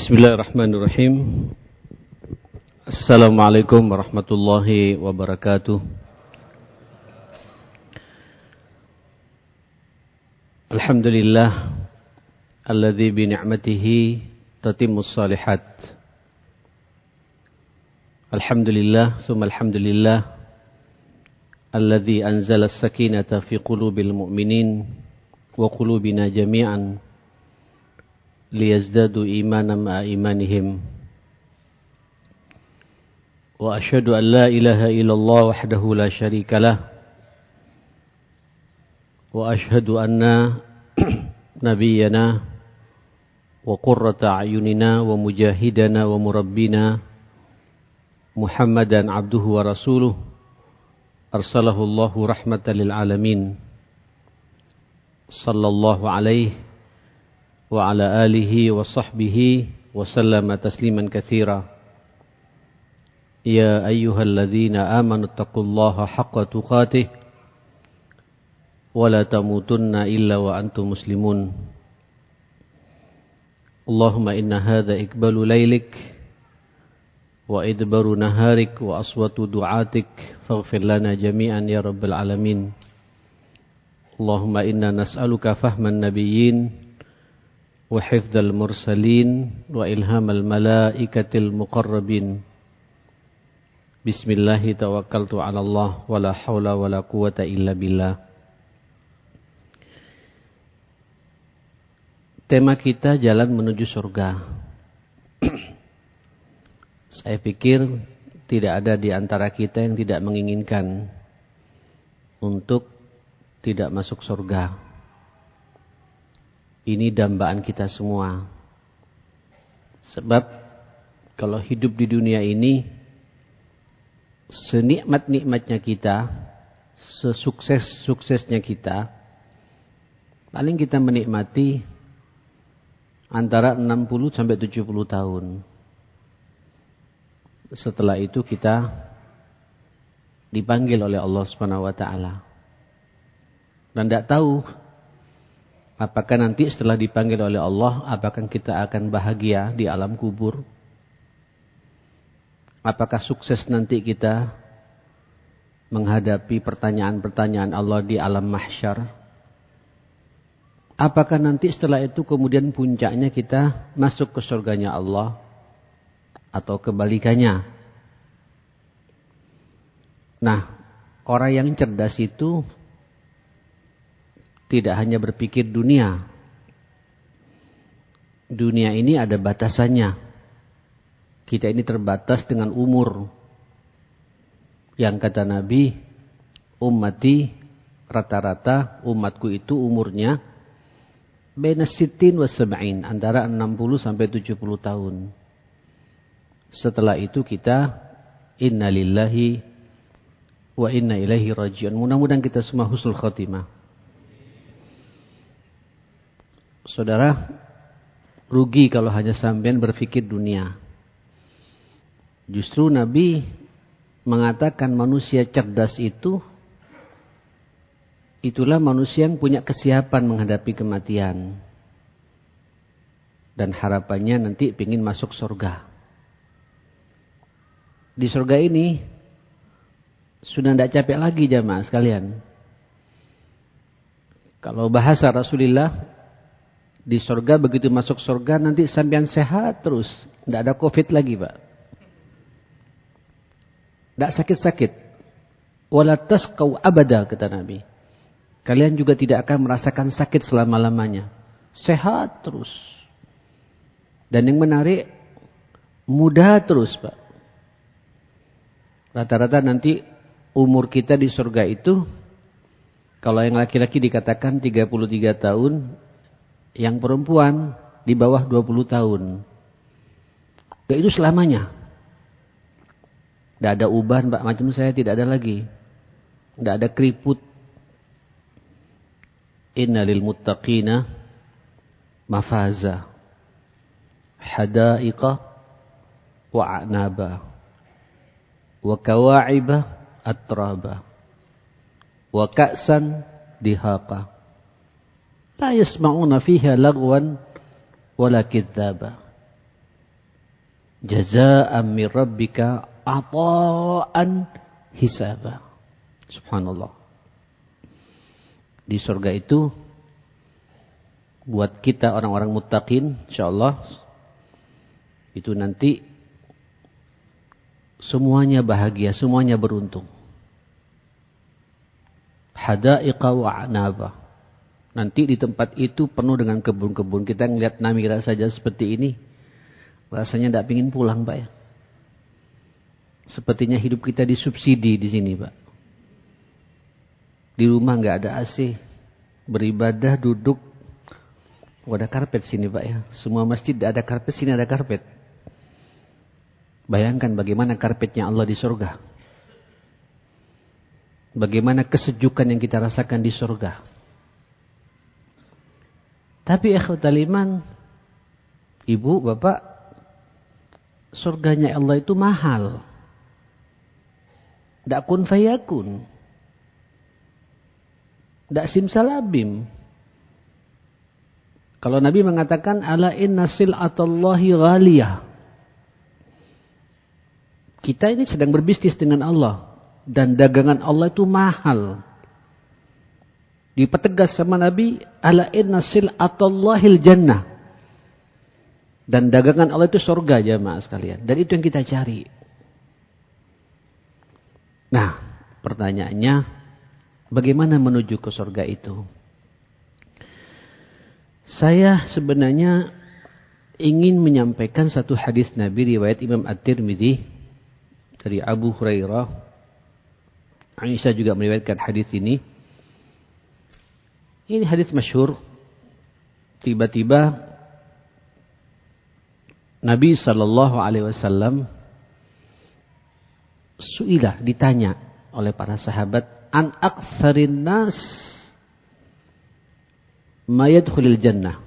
Bismillahirrahmanirrahim. Assalamualaikum warahmatullahi wabarakatuh. Alhamdulillah alladzi bi ni'matihi tatimmus shalihat. Alhamdulillah summa alhamdulillah alladzi anzala as-sakinata fi qulubil mu'minin wa qulubina jami'an liyazdadu imanan ma'a imanihim. Wa asyhadu an la ilaha illallah wahdahu la syarika lah. Wa asyhadu anna nabiyyana wa qurrata a'yunina wa mujahidana wa murabbina Muhammadan abduhu wa rasuluh arsalahu Allahu rahmatan lil alamin. Sallallahu alaihi wa ala alihi wa sahbihi wa sallama tasliman katsira. Ya ayyuhalladzina amanu taqullaha haqqa tuqatih wa la tamutunna illa wa antum muslimun. Allahumma inna hadha iqbalu lailik wa idbaru naharik wa aswatu du'atik faghfir lana jami'an ya rabbal alamin. Allahumma inna nas'aluka fahman nabiyyin wa hifdzal mursalin wa ilhamal malaikatil muqarrabin. Bismillahi tawakkaltu 'ala Allah wa la haula wa la quwwata illa billah. Tema kita jalan menuju surga. Saya pikir tidak ada di antara kita yang tidak menginginkan untuk tidak masuk surga. Ini dambaan kita semua. Sebab kalau hidup di dunia ini, senikmat-nikmatnya kita, sesukses-suksesnya kita, paling kita menikmati antara 60 sampai 70 tahun. Setelah itu kita dipanggil oleh Allah Subhanahu wa taala. Dan tidak tahu apakah nanti setelah dipanggil oleh Allah, apakah kita akan bahagia di alam kubur? Apakah sukses nanti kita menghadapi pertanyaan-pertanyaan Allah di alam mahsyar? Apakah nanti setelah itu kemudian puncaknya kita masuk ke surganya Allah? Atau kebalikannya? Nah, orang yang cerdas itu tidak hanya berpikir dunia. Dunia ini ada batasannya. Kita ini terbatas dengan umur. Yang kata Nabi, ummati, rata-rata umatku itu umurnya baina sittin wa sab'in, antara 60 sampai 70 tahun. Setelah itu kita inna lillahi wa inna ilaihi raji'un. Mudah-mudahan kita semua husnul khatimah. Saudara, rugi kalau hanya sampean berpikir dunia. Justru Nabi mengatakan manusia cerdas itulah manusia yang punya kesiapan menghadapi kematian. Dan harapannya nanti ingin masuk surga. Di surga ini sudah tidak capek lagi jamaah sekalian. Kalau bahasa Rasulullah, di surga begitu masuk surga nanti sampean sehat terus. Tidak ada covid lagi Pak. Tidak sakit-sakit. Wala tasqaw abada kata Nabi. Kalian juga tidak akan merasakan sakit selama-lamanya. Sehat terus. Dan yang menarik, muda terus Pak. Rata-rata nanti umur kita di surga itu, kalau yang laki-laki dikatakan 33 tahun, yang perempuan di bawah 20 tahun. Ya, itu selamanya. Tidak ada uban Pak, macam saya tidak ada lagi. Tidak ada keriput. Inna lil muttaqina mafaza hadaiqa wa a'naba wa kawa'iba atraba wa ka'san dihaqa la yasma'una fiha lagwan wala kidzaba. Jazaa'an min rabbika ata'an hisaba. Subhanallah. Di surga itu buat kita orang-orang muttaqin insyaallah itu nanti semuanya bahagia, semuanya beruntung. Hadaiqa wa a'naba. Nanti di tempat itu penuh dengan kebun-kebun. Kita ngelihat Namira saja seperti ini, rasanya tidak pingin pulang, Pak ya. Sepertinya hidup kita disubsidi di sini, Pak. Di rumah nggak ada AC, beribadah duduk, ada karpet sini, Pak ya. Semua masjid ada karpet, sini ada karpet. Bayangkan bagaimana karpetnya Allah di surga. Bagaimana kesejukan yang kita rasakan di surga. Tapi ikhwatal iman, ibu, bapak, surganya Allah itu mahal. Tidak kun fayakun. Tidak simsalabim. Kalau Nabi mengatakan, ala inna sil'atallahi ghaliyah. Kita ini sedang berbisnis dengan Allah. Dan dagangan Allah itu mahal. Dipertegas sama Nabi, ala inna sil'atallahil jannah. Dan dagangan Allah itu surga, jamaah sekalian. Dan itu yang kita cari. Nah, pertanyaannya, bagaimana menuju ke surga itu? Saya sebenarnya ingin menyampaikan satu hadis Nabi riwayat Imam At-Tirmidzi dari Abu Hurairah. Aisyah juga meriwayatkan hadis ini. Ini hadis masyhur. Tiba-tiba Nabi sallallahu alaihi wasallam su'ilah, ditanya oleh para sahabat, an aktsarin nas ma yadkhulul jannah.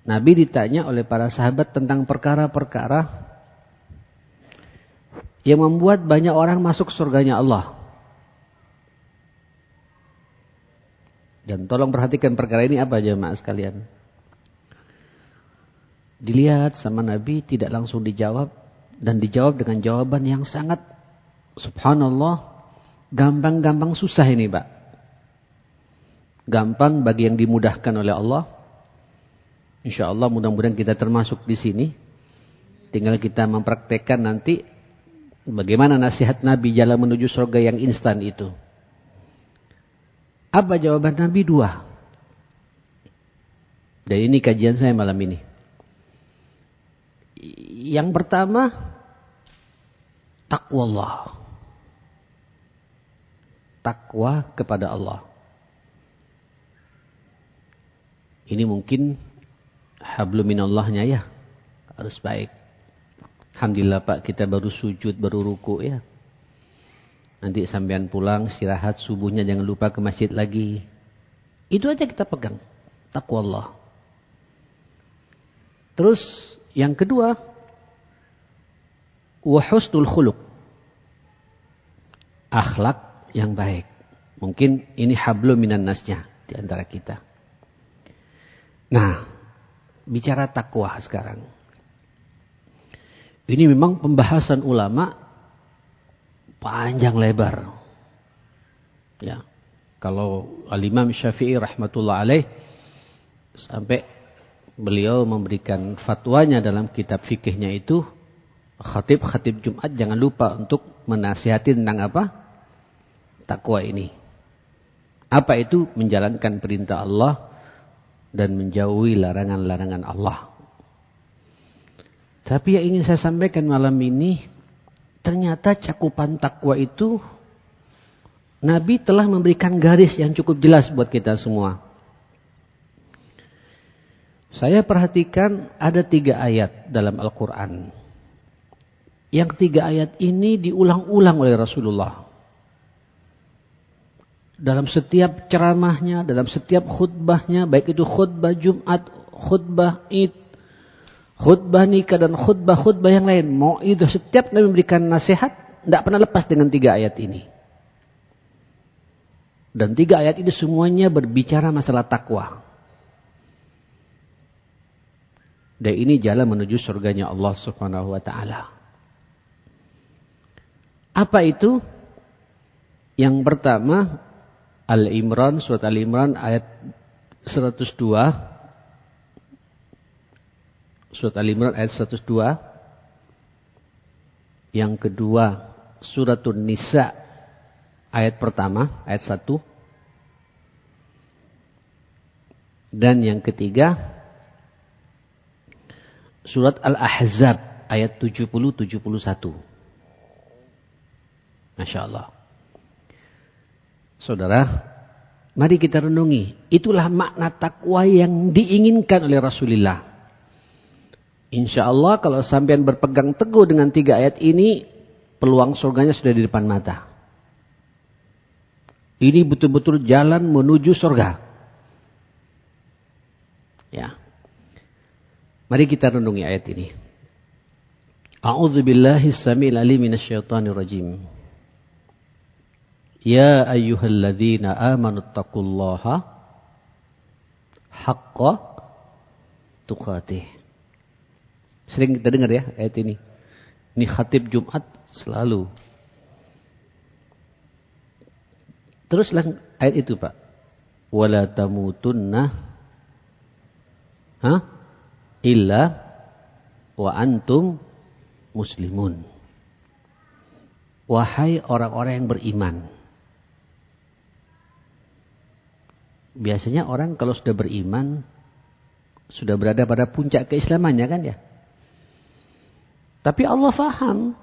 Nabi ditanya oleh para sahabat tentang perkara-perkara yang membuat banyak orang masuk surganya Allah. Dan tolong perhatikan perkara ini apa jemaah sekalian. Dilihat sama Nabi, tidak langsung dijawab. Dan dijawab dengan jawaban yang sangat, subhanallah, gampang-gampang susah ini, Pak. Gampang bagi yang dimudahkan oleh Allah. InsyaAllah mudah-mudahan kita termasuk di sini. Tinggal kita mempraktekkan nanti bagaimana nasihat Nabi jalan menuju surga yang instan itu. Apa jawaban Nabi? 2. Dan ini kajian saya malam ini. Yang pertama, taqwallah. Takwa kepada Allah. Ini mungkin hablum minallahnya ya. Harus baik. Alhamdulillah Pak, kita baru sujud, baru ruku ya. Nanti sampean pulang, istirahat, subuhnya jangan lupa ke masjid lagi. Itu aja kita pegang. Taqwa Allah. Terus yang kedua, wa husnul khuluq. Akhlak yang baik. Mungkin ini hablum minan nasnya di antara kita. Nah, bicara takwa sekarang. Ini memang pembahasan ulama panjang lebar. Ya. Kalau Al-Imam Syafi'i rahmatullah alaih sampai beliau memberikan fatwanya dalam kitab fikihnya itu, khatib Jumat jangan lupa untuk menasihati tentang apa? Takwa ini. Apa itu? Menjalankan perintah Allah dan menjauhi larangan-larangan Allah. Tapi yang ingin saya sampaikan malam ini, ternyata cakupan takwa itu Nabi telah memberikan garis yang cukup jelas buat kita semua. Saya perhatikan ada 3 ayat dalam Al-Quran. Yang 3 ayat ini diulang-ulang oleh Rasulullah. Dalam setiap ceramahnya, dalam setiap khutbahnya, baik itu khutbah Jumat, khutbah Id, khutbah nikah dan khutbah-khutbah yang lain. Mau itu setiap Nabi memberikan nasihat, tidak pernah lepas dengan 3 ayat ini. Dan 3 ayat ini semuanya berbicara masalah takwa. Dan ini jalan menuju surganya Allah Subhanahu wa taala. Apa itu? Yang pertama, Al-Imran, surat Al-Imran ayat 102. Surat Al-Imran ayat 102. Yang kedua, suratun Nisa ayat pertama, ayat 1. Dan yang ketiga, surat Al-Ahzab ayat 70-71. Masya Allah. Saudara, mari kita renungi. Itulah makna takwa yang diinginkan oleh Rasulullah. Insya Allah kalau sampean berpegang teguh dengan 3 ayat ini, peluang surganya sudah di depan mata. Ini betul-betul jalan menuju surga. Ya. Mari kita renungi ayat ini. A'udzubillahi samiil alim minasyaitonir rajim. Ya ayyuhalladzina amanu taqullaha haqqa tuqatih. Sering kita dengar ya ayat ini. Ini khatib Jumat selalu. Teruslah ayat itu, Pak. Wala tamutunna illa wa antum muslimun. Wahai orang-orang yang beriman. Biasanya orang kalau sudah beriman, sudah berada pada puncak keislamannya kan ya. Tapi Allah faham,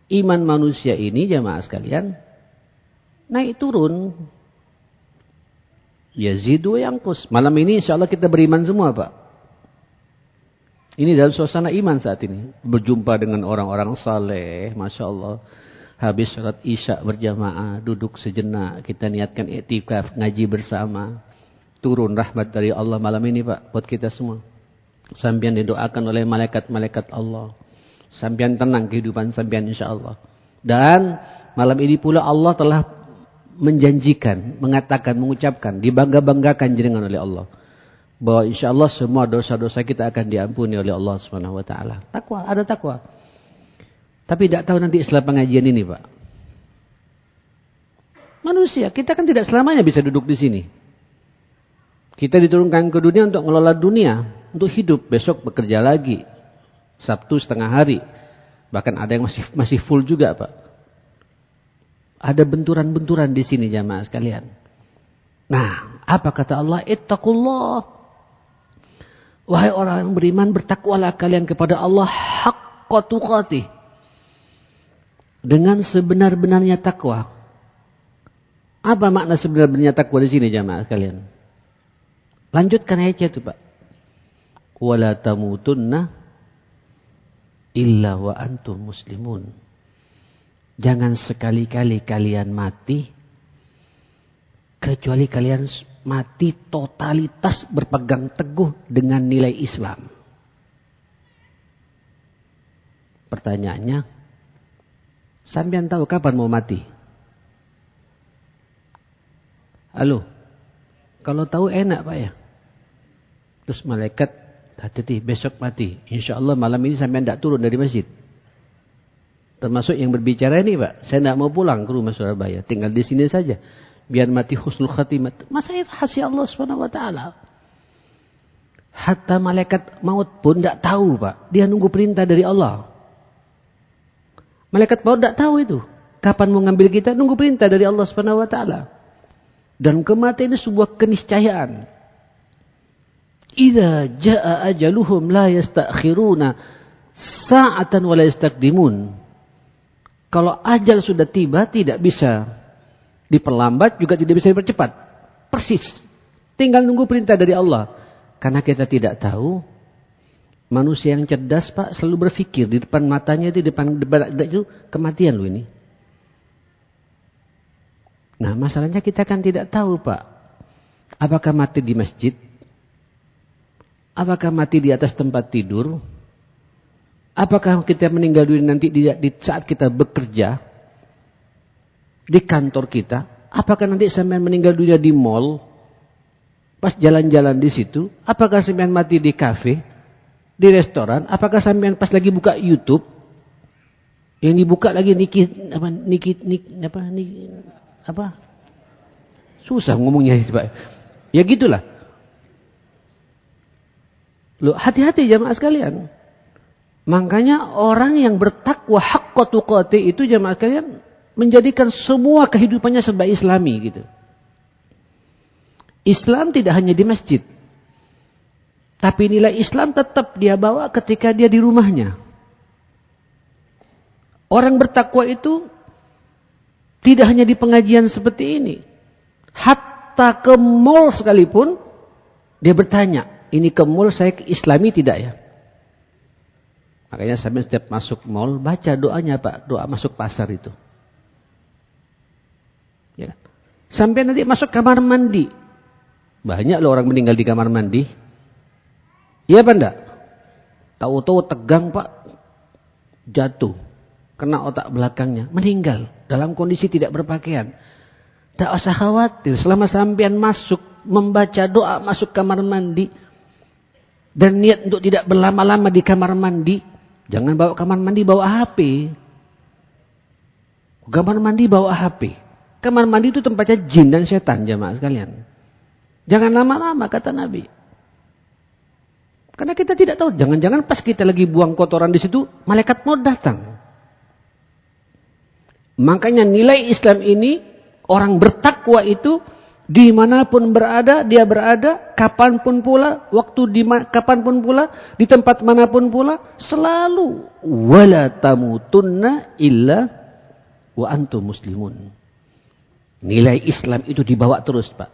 iman manusia ini jamaah sekalian, naik turun. Yazidu yanqus. Malam ini insya Allah kita beriman semua Pak. Ini dalam suasana iman saat ini. Berjumpa dengan orang-orang saleh, Masya Allah. Habis salat isya berjamaah, duduk sejenak, kita niatkan iktikaf, ngaji bersama. Turun rahmat dari Allah malam ini Pak, buat kita semua. Sambian didoakan oleh malaikat-malaikat Allah. Sambian tenang kehidupan sambian insya Allah. Dan malam ini pula Allah telah menjanjikan, mengatakan, mengucapkan, dibangga-banggakan jenengan oleh Allah. Bahwa insya Allah semua dosa-dosa kita akan diampuni oleh Allah Subhanahu wa taala. Takwa, ada takwa. Tapi tidak tahu nanti setelah pengajian ini, Pak. Manusia, kita kan tidak selamanya bisa duduk di sini. Kita diturunkan ke dunia untuk mengelola dunia, untuk hidup. Besok bekerja lagi. Sabtu setengah hari. Bahkan ada yang masih full juga, Pak. Ada benturan-benturan di sini jamaah sekalian. Nah, apa kata Allah? Ittaqullah. Wahai orang yang beriman, bertakwalah kalian kepada Allah haqqa tuqatih. Dengan sebenar-benarnya takwa. Apa makna sebenar-benarnya takwa di sini jamaah sekalian? Lanjutkan ayatnya itu Pak. Wala tamutunna illa wa antum muslimun. Jangan sekali-kali kalian mati kecuali kalian mati totalitas berpegang teguh dengan nilai Islam. Pertanyaannya, sampean tahu kapan mau mati? Halo, kalau tahu enak Pak ya. Terus malaikat, hati-hati besok mati. Insya Allah malam ini sampean tidak turun dari masjid. Termasuk yang berbicara ini Pak, saya tidak mau pulang ke rumah Surabaya, tinggal di sini saja. Biar mati husnul khatimat. Masa itu rahasia Allah Subhanahu wa taala. Hatta malaikat maut pun tidak tahu Pak, dia nunggu perintah dari Allah. Malaikat maut tidak tahu itu. Kapan mau ngambil kita? Nunggu perintah dari Allah Subhanahu wa taala. Dan kematian itu sebuah keniscayaan. Idza jaa ajaluhum la yastakhiruna sa'atan wa la yastaqdimun. Kalau ajal sudah tiba tidak bisa diperlambat juga tidak bisa dipercepat. Persis. Tinggal nunggu perintah dari Allah. Karena kita tidak tahu. Manusia yang cerdas Pak selalu berpikir di depan matanya itu, di depan itu kematian loh ini. Nah masalahnya kita kan tidak tahu Pak. Apakah mati di masjid? Apakah mati di atas tempat tidur? Apakah kita meninggal dunia nanti di saat kita bekerja? Di kantor kita? Apakah nanti sampai meninggal dunia di mall? Pas jalan-jalan di situ? Apakah sampai mati di kafe? di restoran, apakah sampean pas lagi buka YouTube yang dibuka lagi susah ngomongnya Pak. Ya gitulah. Loh, hati-hati jamaah sekalian. Makanya orang yang bertakwa haqqa tuqati itu jamaah sekalian menjadikan semua kehidupannya serba islami gitu. Islam tidak hanya di masjid. Tapi nilai Islam tetap dia bawa ketika dia di rumahnya. Orang bertakwa itu tidak hanya di pengajian seperti ini. Hatta ke mall sekalipun, dia bertanya, ini ke mall saya islami tidak ya? Makanya sampai setiap masuk mall, baca doanya Pak, doa masuk pasar itu. Ya. Sampai nanti masuk kamar mandi. Banyak loh orang meninggal di kamar mandi. Iya apa enggak? Tahu-tahu tegang Pak, jatuh. Kena otak belakangnya, meninggal dalam kondisi tidak berpakaian. Tak usah khawatir, selama sampean masuk membaca doa masuk kamar mandi dan niat untuk tidak berlama-lama di kamar mandi, jangan bawa kamar mandi bawa HP. Kamar mandi bawa HP. Kamar mandi itu tempatnya jin dan setan jamaah sekalian. Jangan lama-lama kata Nabi. Karena kita tidak tahu, jangan-jangan pas kita lagi buang kotoran di situ, malaikat mau datang. Makanya nilai Islam ini, orang bertakwa itu dimanapun berada, dia berada, kapanpun pula, kapanpun pula, di tempat manapun pula, selalu wala tamutunna illa wa antum muslimun. Nilai Islam itu dibawa terus Pak.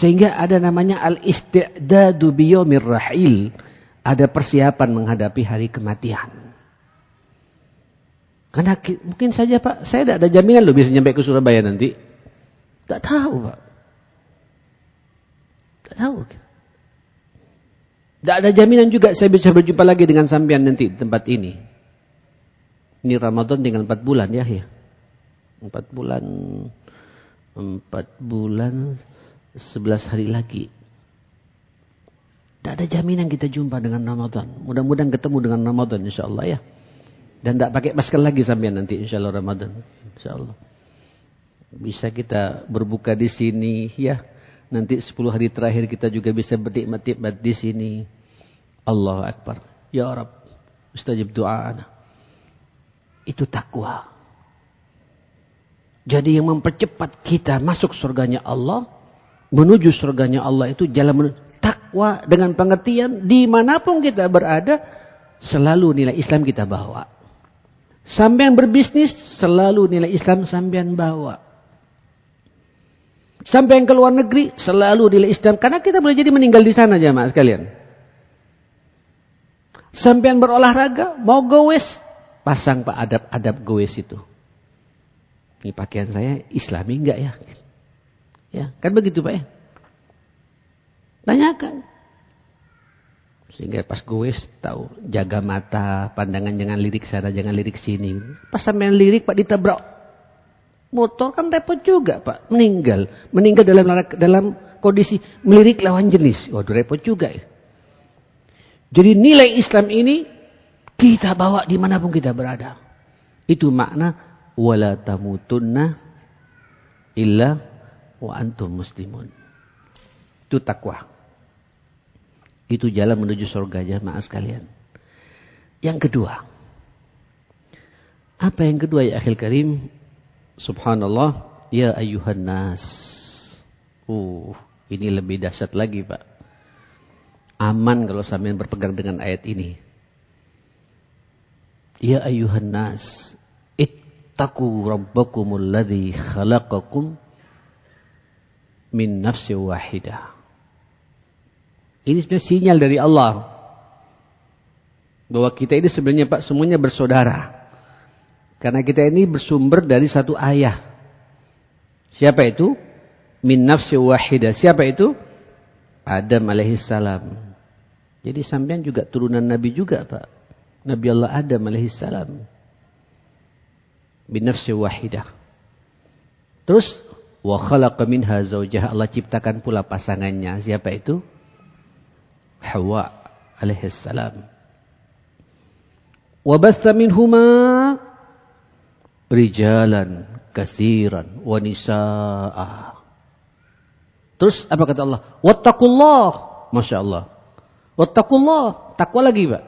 Sehingga ada namanya al-isti'dadu biyomir rahil. Ada persiapan menghadapi hari kematian. Karena mungkin saja Pak, saya tidak ada jaminan loh bisa nyampe ke Surabaya nanti. Tidak tahu Pak. Tidak tahu. Tidak ada jaminan juga saya bisa berjumpa lagi dengan sampean nanti di tempat ini. Ini Ramadan tinggal 4 bulan ya. 4 bulan 11 hari lagi. Tidak ada jaminan kita jumpa dengan Ramadan. Mudah-mudahan ketemu dengan Ramadan insyaAllah ya. Dan tidak pakai masker lagi sampean nanti insyaAllah Ramadan. InsyaAllah. Bisa kita berbuka di sini ya. Nanti 10 hari terakhir kita juga bisa bernikmat-nikmat di sini. Allahu Akbar. Ya Rabb. Mustajib doa. Itu takwa. Jadi yang mempercepat kita masuk surganya Allah. Menuju surganya Allah itu jalan menuju takwa dengan pengertian dimanapun kita berada. Selalu nilai Islam kita bawa. Sampean berbisnis, selalu nilai Islam sampean bawa. Sampean ke luar negeri, selalu nilai Islam. Karena kita boleh jadi meninggal di sana jamaah sekalian. Sampean berolahraga, mau goes, pasang Pak adab-adab goes itu. Ini pakaian saya Islami enggak ya? Ya, kan begitu Pak ya? Tanyakan. Sehingga pas gue tahu, jaga mata, pandangan jangan lirik sana, jangan lirik sini. Pas sampai lirik Pak ditabrak motor kan repot juga Pak, meninggal dalam kondisi melirik lawan jenis. Waduh repot juga ya. Jadi nilai Islam ini kita bawa dimanapun kita berada. Itu makna wala tamutunna illa wa antum muslimun. Itu takwa. Itu jalan menuju surga jamaah sekalian. Yang kedua. Apa yang kedua ya akhil karim? Subhanallah. Ya ayyuhan nas. Ini lebih dahsyat lagi Pak. Aman kalau sampean berpegang dengan ayat ini. Ya ayyuhan nas. Ittaqu rabbakumul ladzi khalaqakum min nafsin wahidah. Ini sebenarnya sinyal dari Allah. Bahwa kita ini sebenarnya Pak semuanya bersaudara. Karena kita ini bersumber dari satu ayah. Siapa itu? Min nafsi wahidah. Siapa itu? Adam alaihissalam. Jadi sampean juga turunan Nabi juga Pak. Nabi Allah Adam alaihissalam. Min nafsi wahidah. Terus wa khalaqa minha zawjaha. Allah ciptakan pula pasangannya. Siapa itu? Hawa alaihissalam. Wa batha minhuma rijalan katsiran wa nisaa. Terus apa kata Allah? Wattaqullah. Masya Allah. Wattaqullah. Takwa lagi, Pak.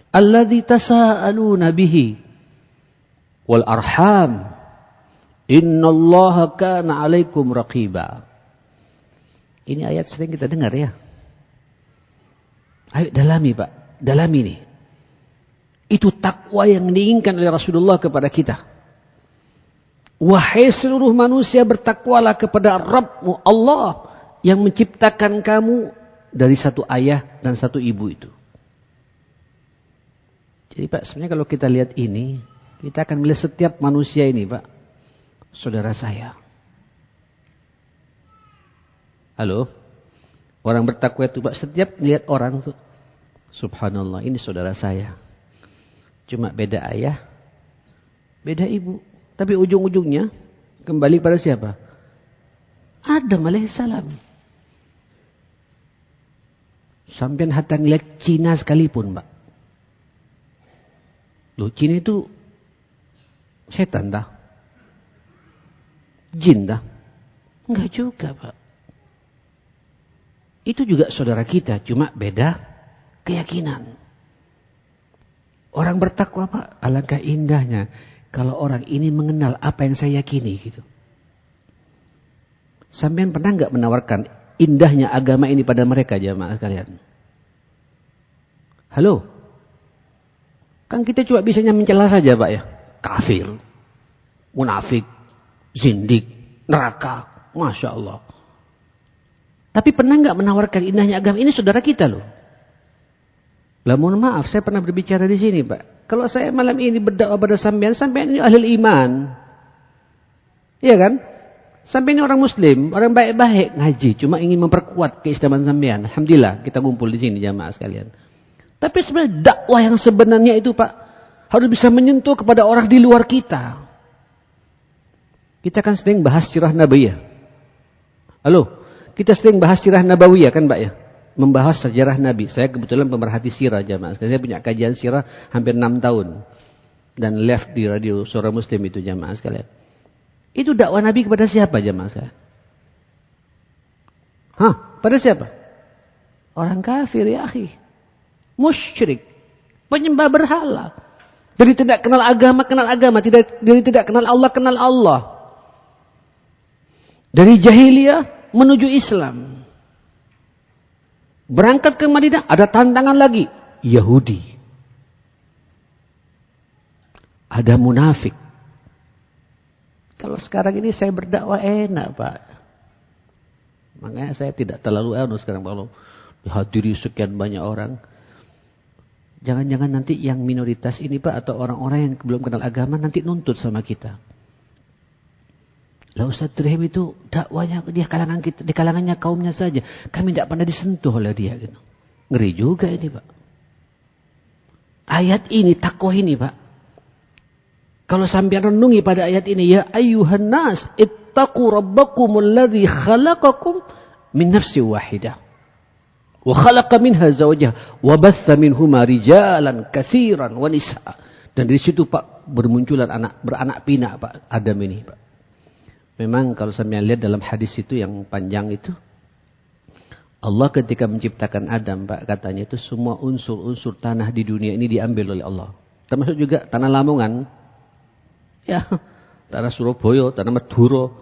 Alladzi tasaaluna bihi wal arham. Innallaha kana 'alaikum raqiba. Ini ayat sering kita dengar ya. Ayo dalami, Pak. Dalami nih. Itu takwa yang diinginkan oleh Rasulullah kepada kita. Wahai seluruh manusia, bertakwalah kepada Rabbmu Allah yang menciptakan kamu dari satu ayah dan satu ibu itu. Jadi Pak, sebenarnya kalau kita lihat ini, kita akan melihat setiap manusia ini, Pak, saudara saya. Halo? Orang bertakwa itu, Pak, setiap lihat orang tuh, subhanallah, ini saudara saya. Cuma beda ayah, beda ibu. Tapi ujung-ujungnya kembali pada siapa? Adam alaihissalam. Sampai hatta ngeliat Cina sekalipun, Pak. Loh, Cina itu setan dah? Jin dah? Enggak juga, Pak. Itu juga saudara kita, cuma beda keyakinan. Orang bertakwa, Pak, alangkah indahnya kalau orang ini mengenal apa yang saya yakini gitu. Sampean pernah enggak menawarkan indahnya agama ini pada mereka, jamaah sekalian? Halo? Kan kita cuma bisanya mencela saja, Pak ya. Kafir, munafik, zindik, neraka. Masya Allah. Tapi pernah enggak menawarkan indahnya agama ini saudara kita loh. Lah mohon maaf, saya pernah berbicara di sini, Pak. Kalau saya malam ini berdakwah pada sampean ini ahli iman. Iya kan? Sampean ini orang muslim, orang baik-baik, ngaji, cuma ingin memperkuat keislaman sampean. Alhamdulillah, kita kumpul di sini jamaah sekalian. Tapi sebenarnya dakwah yang sebenarnya itu, Pak, harus bisa menyentuh kepada orang di luar kita. Kita kan sering bahas sirah nabawiyah. Halo, kita sering bahas sirah nabawiyah kan, Pak ya? Membahas sejarah Nabi. Saya kebetulan pemerhati sirah jamaah. Saya punya kajian sirah hampir 6 tahun. Dan live di radio Suara Muslim itu jamaah sekalian. Itu dakwah Nabi kepada siapa jamaah sekalian? Hah? Pada siapa? Orang kafir ya akhi. Musyrik. Penyembah berhala. Dari tidak kenal agama. Dari tidak kenal Allah. Dari jahiliyah menuju Islam. Berangkat ke Madinah, ada tantangan lagi. Yahudi. Ada munafik. Kalau sekarang ini saya berdakwah enak, Pak. Makanya saya tidak terlalu sekarang kalau dihadiri sekian banyak orang. Jangan-jangan nanti yang minoritas ini, Pak, atau orang-orang yang belum kenal agama nanti nuntut sama kita. Lah Ustaz Dirham itu dakwanya dia kalangan kita, di kalangannya kaumnya saja. Kami tidak pernah disentuh oleh dia gitu. Ngeri juga ini, Pak. Ayat ini, takwa ini, Pak. Kalau sampai renungi pada ayat ini, ya ayyuhan nas ittaqu rabbakumul ladzi khalaqakum min nafsin wahidah. Wa khalaqa minha zawjaha wa batha minhuma rijalan katsiran wa nisaa. Dan dari situ, Pak, bermunculan beranak pinak, Pak, Adam ini, Pak. Memang kalau saya lihat dalam hadis itu yang panjang itu, Allah ketika menciptakan Adam, Pak, katanya itu semua unsur-unsur tanah di dunia ini diambil oleh Allah. Termasuk juga tanah Lamongan. Ya, tanah Surabaya, tanah Madura,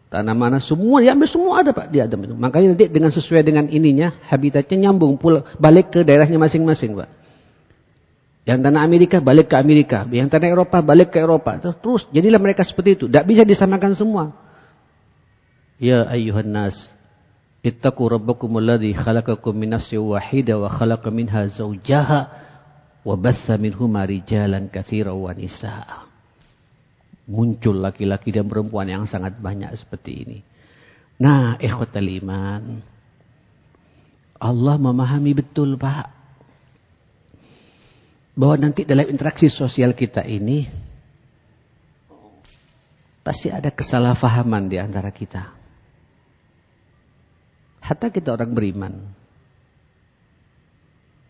tanah mana, semua diambil, semua ada, Pak, di Adam itu. Makanya nanti dengan sesuai dengan ininya, habitatnya nyambung, balik ke daerahnya masing-masing, Pak. Yang tanah Amerika balik ke Amerika, yang tanah Eropa balik ke Eropa. Terus jadilah mereka seperti itu. Tidak bisa disamakan semua. Ya ayyuhan nas, ittaqu rabbakumul ladzi khalaqakum min nafsin wahidah wa khalaqa minha zawjaha wa batha minhuma rijalan katsiran wa nisaa. Muncul laki-laki dan perempuan yang sangat banyak seperti ini. Nah, ikhwatal iman, Allah memahami betul, Pak, bahwa nanti dalam interaksi sosial kita ini pasti ada kesalahpahaman di antara kita. Hatta kita orang beriman.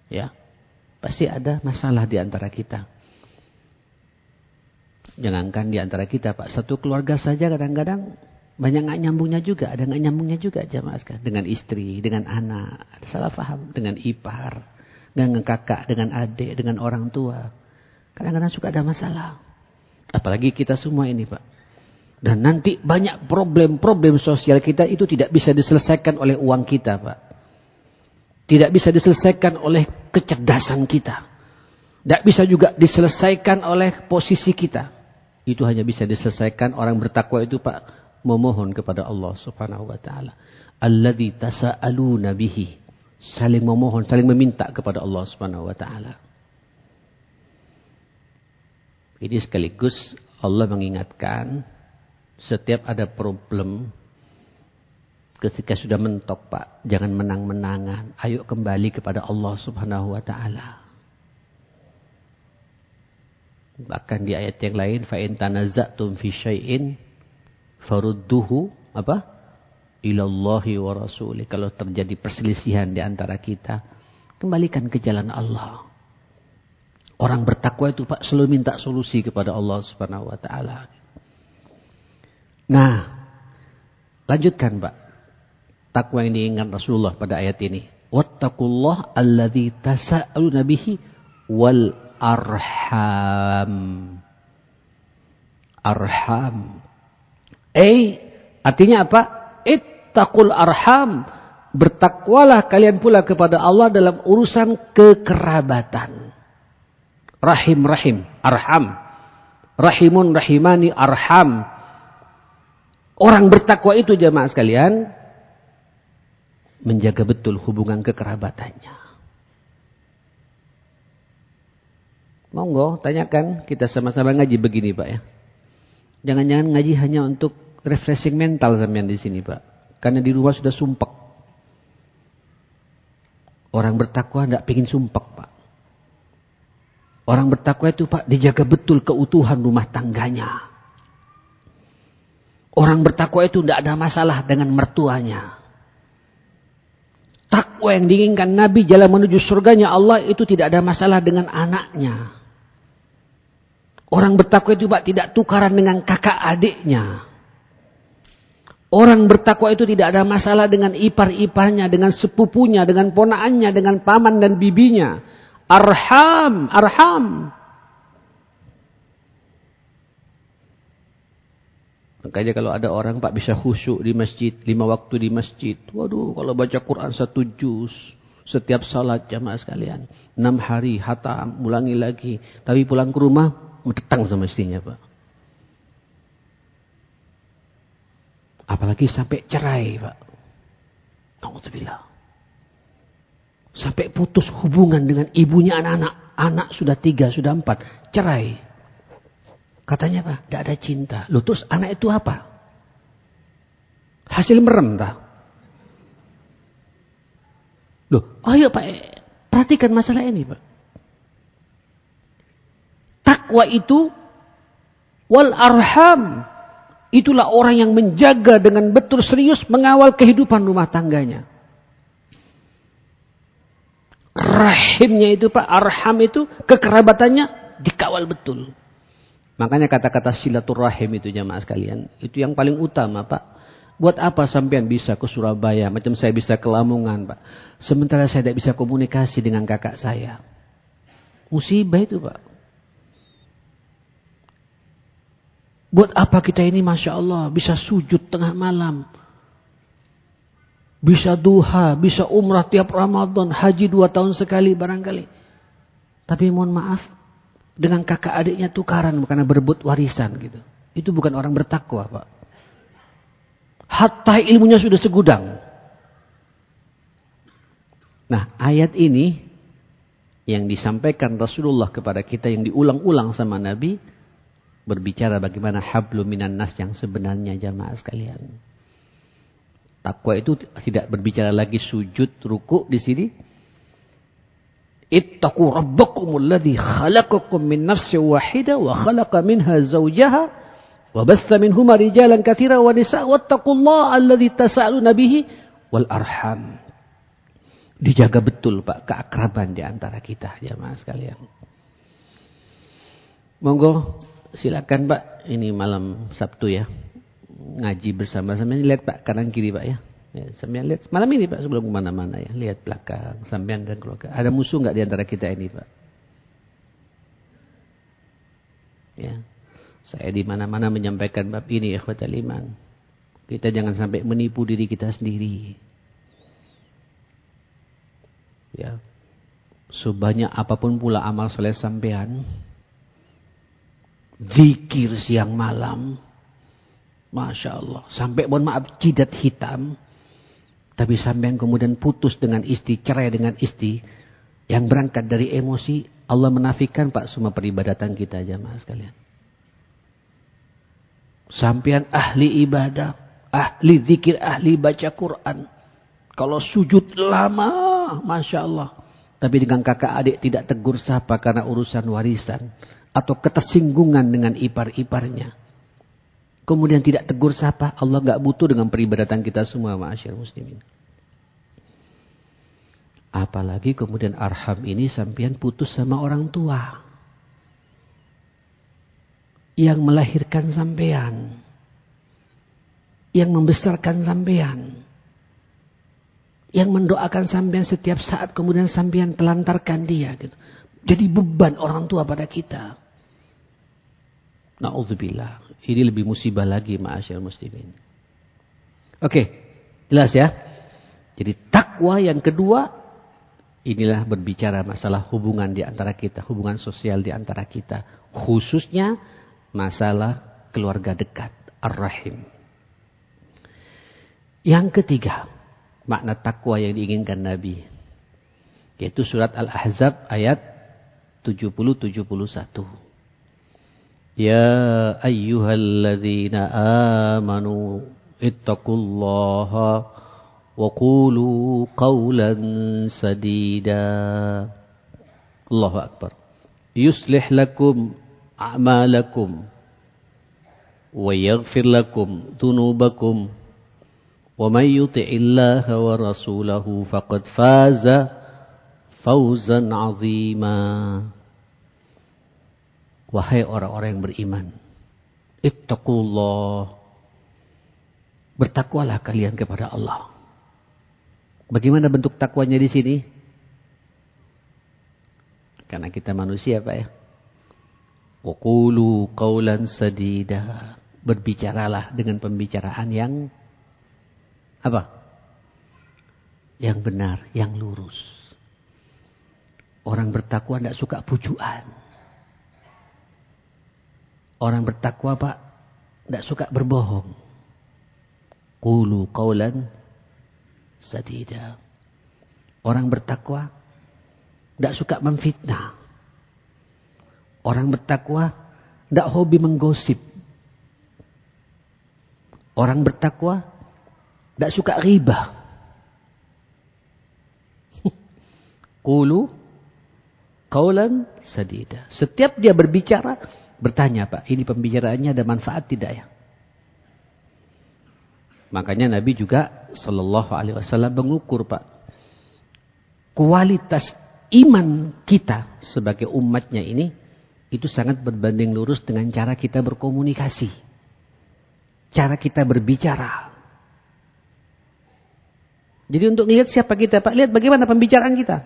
Ya. Pasti ada masalah di antara kita. Jangankan di antara kita, Pak. Satu keluarga saja kadang-kadang banyak nggak nyambungnya juga. Ada nggak nyambungnya juga jamaah sekalian. Dengan istri, dengan anak. Ada salah paham. Dengan ipar. Dengan kakak, dengan adik, dengan orang tua. Kadang-kadang suka ada masalah. Apalagi kita semua ini, Pak. Dan nanti banyak problem-problem sosial kita itu tidak bisa diselesaikan oleh uang kita, Pak. Tidak bisa diselesaikan oleh kecerdasan kita. Tidak bisa juga diselesaikan oleh posisi kita. Itu hanya bisa diselesaikan orang bertakwa itu, Pak, memohon kepada Allah Subhanahu wa taala. Alladzi tasaaluna bihi. Saling memohon, saling meminta kepada Allah Subhanahu wa taala. Ini sekaligus Allah mengingatkan setiap ada problem ketika sudah mentok, Pak, jangan menang-menangan. Ayo kembali kepada Allah Subhanahu wa taala. Bahkan di ayat yang lain, fa in tanaza'tum fi syai'in farudduhu apa? Ilallahi wa rasulih. Kalau terjadi perselisihan di antara kita, kembalikan ke jalan Allah. Orang bertakwa itu, Pak, selalu minta solusi kepada Allah Subhanahu wa taala. Nah, lanjutkan, Pak. Takwa yang diingat Rasulullah pada ayat ini. Wattaqullah alladzi tasa'aluna bihi wal arham. Arham. Artinya apa? Ittaqul arham. Bertakwalah kalian pula kepada Allah dalam urusan kekerabatan. Rahim, arham. Rahimun, rahimani, arham. Orang bertakwa itu jamaah sekalian menjaga betul hubungan kekerabatannya. Monggo, tanyakan. Kita sama-sama ngaji begini, Pak, ya. Jangan-jangan ngaji hanya untuk refreshing mental sampean di sini, Pak. Karena di rumah sudah sumpek. Orang bertakwa tidak pingin sumpek, Pak. Orang bertakwa itu, Pak, dijaga betul keutuhan rumah tangganya. Orang bertakwa itu tidak ada masalah dengan mertuanya. Takwa yang diinginkan Nabi jalan menuju surganya Allah itu tidak ada masalah dengan anaknya. Orang bertakwa itu, Pak, tidak tukaran dengan kakak adiknya. Orang bertakwa itu tidak ada masalah dengan ipar-iparnya, dengan sepupunya, dengan ponaannya, dengan paman dan bibinya. Arham. Makanya kalau ada orang, Pak, bisa khusyuk di masjid, 5 waktu di masjid. Waduh, kalau baca Quran 1 juz setiap salat jamaah sekalian. 6 hari hatam, ulangi lagi. Tapi pulang ke rumah mentetang semestinya, Pak. Apalagi sampai cerai, Pak. Alhamdulillah. Sampai putus hubungan dengan ibunya anak-anak. Anak sudah 3, sudah 4. Cerai. Katanya, Pak, tidak ada cinta. Loh, terus anak itu apa? Hasil merem, tak? Loh, ayo, Pak, perhatikan masalah ini, Pak. Takwa itu wal arham. Itulah orang yang menjaga dengan betul serius mengawal kehidupan rumah tangganya. Rahimnya itu, Pak, arham itu kekerabatannya dikawal betul. Makanya kata-kata silaturahim itu jamaah sekalian, itu yang paling utama, Pak. Buat apa sampean bisa ke Surabaya, macam saya bisa ke Lamongan, Pak. Sementara saya tidak bisa komunikasi dengan kakak saya. Musibah itu, Pak. Buat apa kita ini, Masya Allah, bisa sujud tengah malam. Bisa duha, bisa umrah tiap Ramadan, haji 2 tahun sekali barangkali. Tapi mohon maaf, dengan kakak adiknya tukaran karena berebut warisan gitu. Itu bukan orang bertakwa, Pak. Hatta ilmunya sudah segudang. Nah, ayat ini yang disampaikan Rasulullah kepada kita, yang diulang-ulang sama Nabi, berbicara bagaimana hablum minan nas yang sebenarnya jamaah sekalian. Takwa itu tidak berbicara lagi sujud, ruku di sini. Ittaqu rabbakumul ladzi khalaqakum min nafsin wahidah wa khalaqa minha zawjaha wa batha minhuma rijalan katsiran wa nisaa wattaqullaha alladzi tasaaluna bihi wal arham. Dijaga betul Pak keakraban di antara kita jamaah sekalian. Monggo silakan Pak, ini malam Sabtu ya. Ngaji bersama-sama, lihat Pak kanan kiri Pak ya. Ya, sampean lihat malam ini Pak sebelum kemana-mana ya, lihat belakang sampean dan keluarga. Ada musuh nggak di antara kita ini Pak? Ya, saya di mana-mana menyampaikan bab ini ikhwatal iman. Kita jangan sampai menipu diri kita sendiri. Ya, sebanyak apapun pula amal soleh sampean, zikir siang malam, masya Allah, sampai mohon maaf jidat hitam, tapi sampean kemudian putus dengan istri, cerai dengan istri, yang berangkat dari emosi, Allah menafikan Pak semua peribadatan kita jamaah sekalian. Sampean ahli ibadah, ahli zikir, ahli baca Quran. Kalau sujud lama, masya Allah. Tapi dengan kakak adik tidak tegur sapa karena urusan warisan. Atau ketersinggungan dengan ipar-iparnya. Kemudian tidak tegur sapa, Allah gak butuh dengan peribadatan kita semua, ma'asyar muslimin. Apalagi kemudian arham ini sampean putus sama orang tua. Yang melahirkan sampean. Yang membesarkan sampean. Yang mendoakan sampean setiap saat kemudian sampean telantarkan dia. Gitu. Jadi beban orang tua pada kita. Na'udzubillah. Ini lebih musibah lagi ma'asyar muslimin. Oke. Jelas ya. Jadi takwa yang kedua. Inilah berbicara masalah hubungan di antara kita. Hubungan sosial di antara kita. Khususnya masalah keluarga dekat. Ar-Rahim. Yang ketiga. Makna takwa yang diinginkan Nabi. Yaitu surat Al-Ahzab ayat 70-71. Ya ayyuhalladzina amanu ittaqullaha wa qulu qawlan sadida. Allahu Akbar. Yuslih lakum a'malakum wa yaghfir lakum dhunubakum. وَمَنْ يُطِعِ اللَّهَ وَرَسُولَهُ فَقَدْ فَازَ فَوْزًا عَظِيمًا. Wahai orang-orang yang beriman, ittaqullah, bertakwalah kalian kepada Allah. Bagaimana bentuk takwanya di sini? Karena kita manusia Pak ya. Wa qulu qawlan sadida, berbicaralah dengan pembicaraan yang apa? Yang benar, yang lurus. Orang bertakwa tidak suka pujuan. Orang bertakwa Pak, tidak suka berbohong. Qulu qawlan sadida. Orang bertakwa tidak suka memfitnah. Orang bertakwa tidak hobi menggosip. Orang bertakwa tidak suka riba. Qulu qawlan sadida. Setiap dia berbicara, bertanya Pak, ini pembicaraannya ada manfaat tidak ya? Makanya Nabi juga sallallahu alaihi wasallam mengukur Pak, kualitas iman kita sebagai umatnya ini, itu sangat berbanding lurus dengan cara kita berkomunikasi. Cara kita berbicara. Jadi untuk lihat siapa kita Pak, lihat bagaimana pembicaraan kita.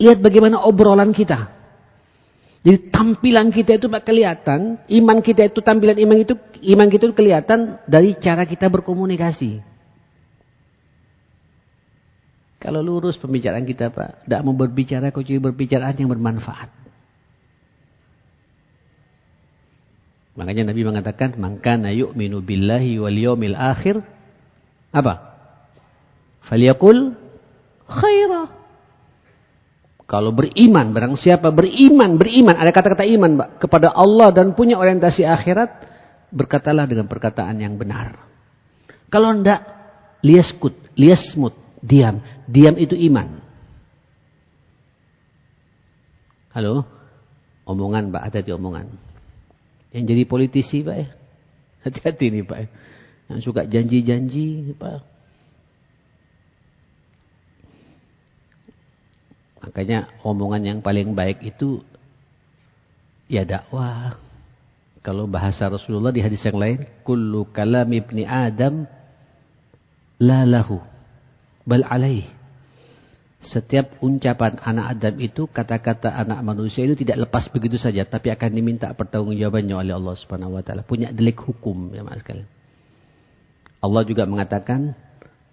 Lihat bagaimana obrolan kita. Jadi tampilan kita itu Pak kelihatan, iman kita itu, tampilan iman kita itu kelihatan dari cara kita berkomunikasi. Kalau lurus pembicaraan kita Pak, tidak mau berbicara kecuali berbicaraan yang bermanfaat. Makanya Nabi mengatakan, "Man kana yu'minu billahi wal yawmil akhir" apa? Falyaqul khaira. Kalau beriman, barang siapa beriman, ada kata-kata iman Pak, kepada Allah dan punya orientasi akhirat, berkatalah dengan perkataan yang benar. Kalau enggak, liasmut, diam. Diam itu iman. Halo? Omongan Pak, hati-hati omongan. Yang jadi politisi Pak ya. Hati-hati nih Pak. Yang suka janji-janji Pak. Makanya omongan yang paling baik itu ya dakwah. Kalau bahasa Rasulullah di hadis yang lain, kullu kalam ibni Adam la lahu bal alaih. Setiap ucapan anak Adam itu, kata-kata anak manusia itu tidak lepas begitu saja, tapi akan diminta pertanggungjawabannya oleh Allah Subhanahu wa taala. Punya delik hukum ya Mas sekalian. Allah juga mengatakan,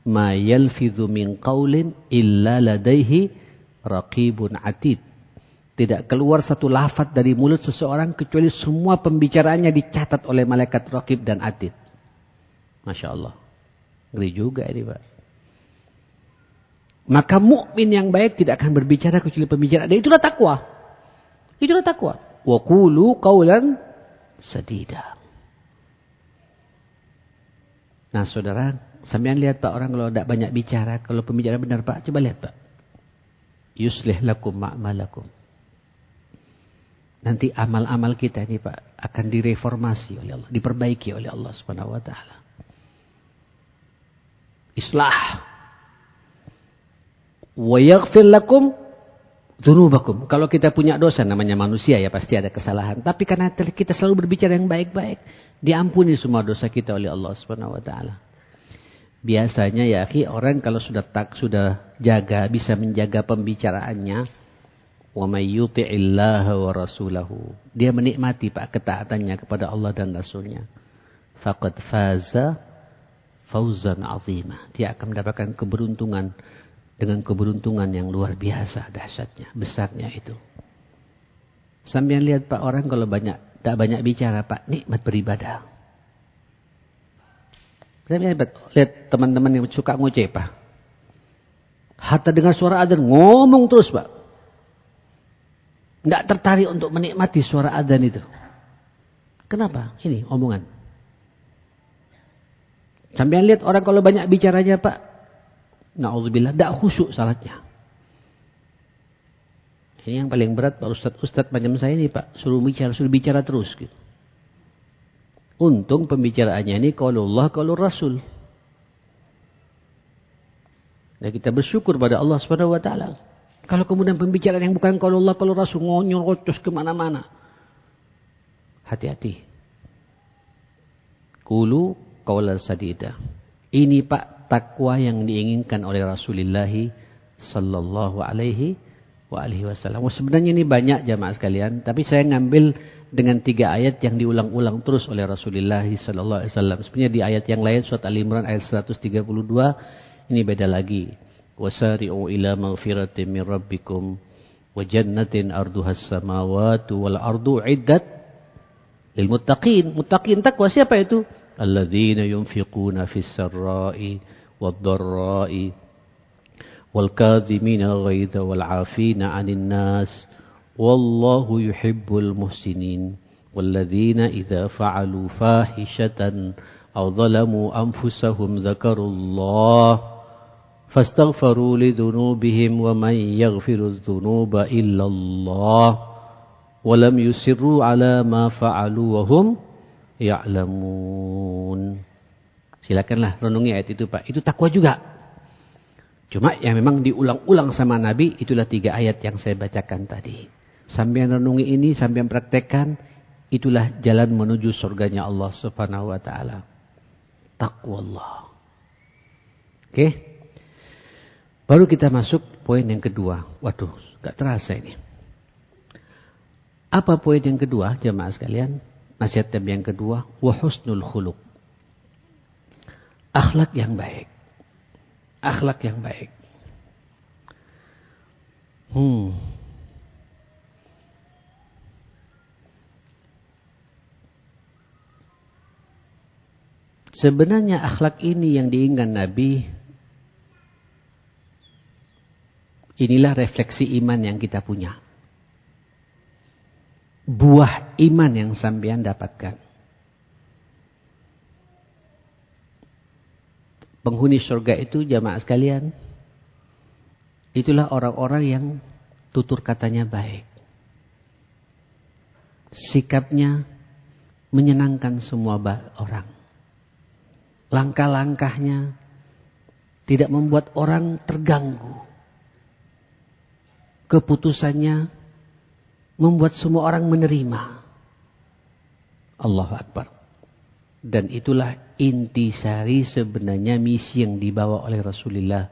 ma yalfidhu min qaulin illa ladaihi raqibun atid. Tidak keluar satu lafaz dari mulut seseorang kecuali semua pembicaraannya dicatat oleh malaikat raqib dan atid. Masya Allah. Ngeri juga ini Pak. Maka mukmin yang baik tidak akan berbicara kecuali pembicaraan. Dan itulah takwa. Itulah takwa. Wa qulu qawlan sadida. Nah saudara, sampean lihat Pak, orang kalau tidak banyak bicara, kalau pembicaraan benar Pak, coba lihat Pak. Yuslih lakum ma'malakum. Nanti amal-amal kita ini Pak akan direformasi oleh Allah, diperbaiki oleh Allah Subhanahu wa taala. Islah. Wa yaghfir lakum dzunubakum. Kalau kita punya dosa, namanya manusia ya pasti ada kesalahan, tapi karena kita selalu berbicara yang baik-baik, diampuni semua dosa kita oleh Allah Subhanahu wa taala. Biasanya ya akhi, orang kalau sudah jaga, bisa menjaga pembicaraannya, wa may yuti'illaha wa rasulahu, dia menikmati Pak ketaatannya kepada Allah dan Rasulnya, faqad faza fawzan 'azima. Dia akan mendapatkan keberuntungan dengan keberuntungan yang luar biasa dahsyatnya, besarnya itu. Sampeyan lihat Pak, orang kalau tak banyak bicara Pak, nikmat beribadah. Saya lihat teman-teman yang suka ngoceh Pak. Hatta dengar suara adzan ngomong terus Pak. Tidak tertarik untuk menikmati suara adzan itu. Kenapa? Ini omongan. Sampai lihat orang kalau banyak bicaranya Pak, na'udzubillah, tidak khusyuk salatnya. Ini yang paling berat Pak, Ustadz macam saya ini Pak, suruh bicara terus. Gitu. Untung pembicaraannya ini qaulul Allah, qaulur Rasul. Dan kita bersyukur pada Allah Subhanahu wa taala. Kalau kemudian pembicaraan yang bukan qaulul Allah, qaulur Rasul, ngonyol-ngocos kemana-mana. Hati-hati. Qulu qaulan sadida. Ini Pak takwa yang diinginkan oleh Rasulullah sallallahu alaihi wasallam. Sebenarnya ini banyak jamaah sekalian, tapi saya ngambil dengan 3 ayat yang diulang-ulang terus oleh Rasulullah sallallahu alaihi wasallam. Sebenarnya di ayat yang lain surat Al-Imran ayat 132 ini beda lagi. Wasari'u ila maghfiratin min rabbikum wa jannatin arduhas samawati wal ardu iddat lil muttaqin. Muttaqin takwa siapa itu? Alladzina yunfiquna fis sarra'i wad dharra'i wal kadhimina al-ghaidha wal 'afina 'anil nas wallahu yuhibbul muhsinin. Walladzina idza fa'alu fahishatan aw zalamu anfusahum dzakarullaha fastaghfaru lidzunubihim wa man yaghfiru dzunuba illallah wa lam yusirru ala ma fa'alu wa hum ya'lamun. Silakanlah renungi ayat itu Pak. Itu takwa juga. Cuma yang memang diulang-ulang sama Nabi, itulah 3 ayat yang saya bacakan tadi. Sampai renungi ini, sampai praktekkan, itulah jalan menuju surganya Allah Subhanahu wa taala. Taqwallah. Oke? Baru kita masuk poin yang kedua. Waduh, gak terasa ini. Apa poin yang kedua, jemaah sekalian? Nasihat yang kedua, wa husnul khuluq. Akhlak yang baik. Akhlak yang baik. Sebenarnya akhlak ini yang diinginkan Nabi. Inilah refleksi iman yang kita punya. Buah iman yang sampean dapatkan. Penghuni surga itu jamaah sekalian, itulah orang-orang yang tutur katanya baik. Sikapnya menyenangkan semua orang. Langkah-langkahnya tidak membuat orang terganggu. keputusannya membuat semua orang menerima. Allahu Akbar. Dan itulah intisari sebenarnya misi yang dibawa oleh Rasulullah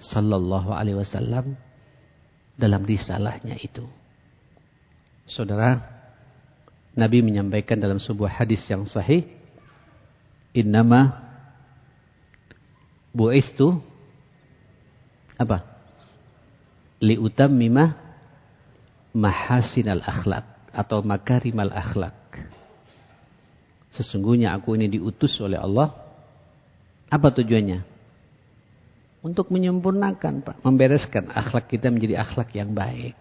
sallallahu alaihi wasallam dalam risalahnya itu. Saudara, Nabi menyampaikan dalam sebuah hadis yang sahih, innama bu'istu apa? Liutammima mahasinal akhlak atau makarimal akhlak. Sesungguhnya aku ini diutus oleh Allah. Apa tujuannya? Untuk menyempurnakan, Pak, membereskan akhlak kita menjadi akhlak yang baik.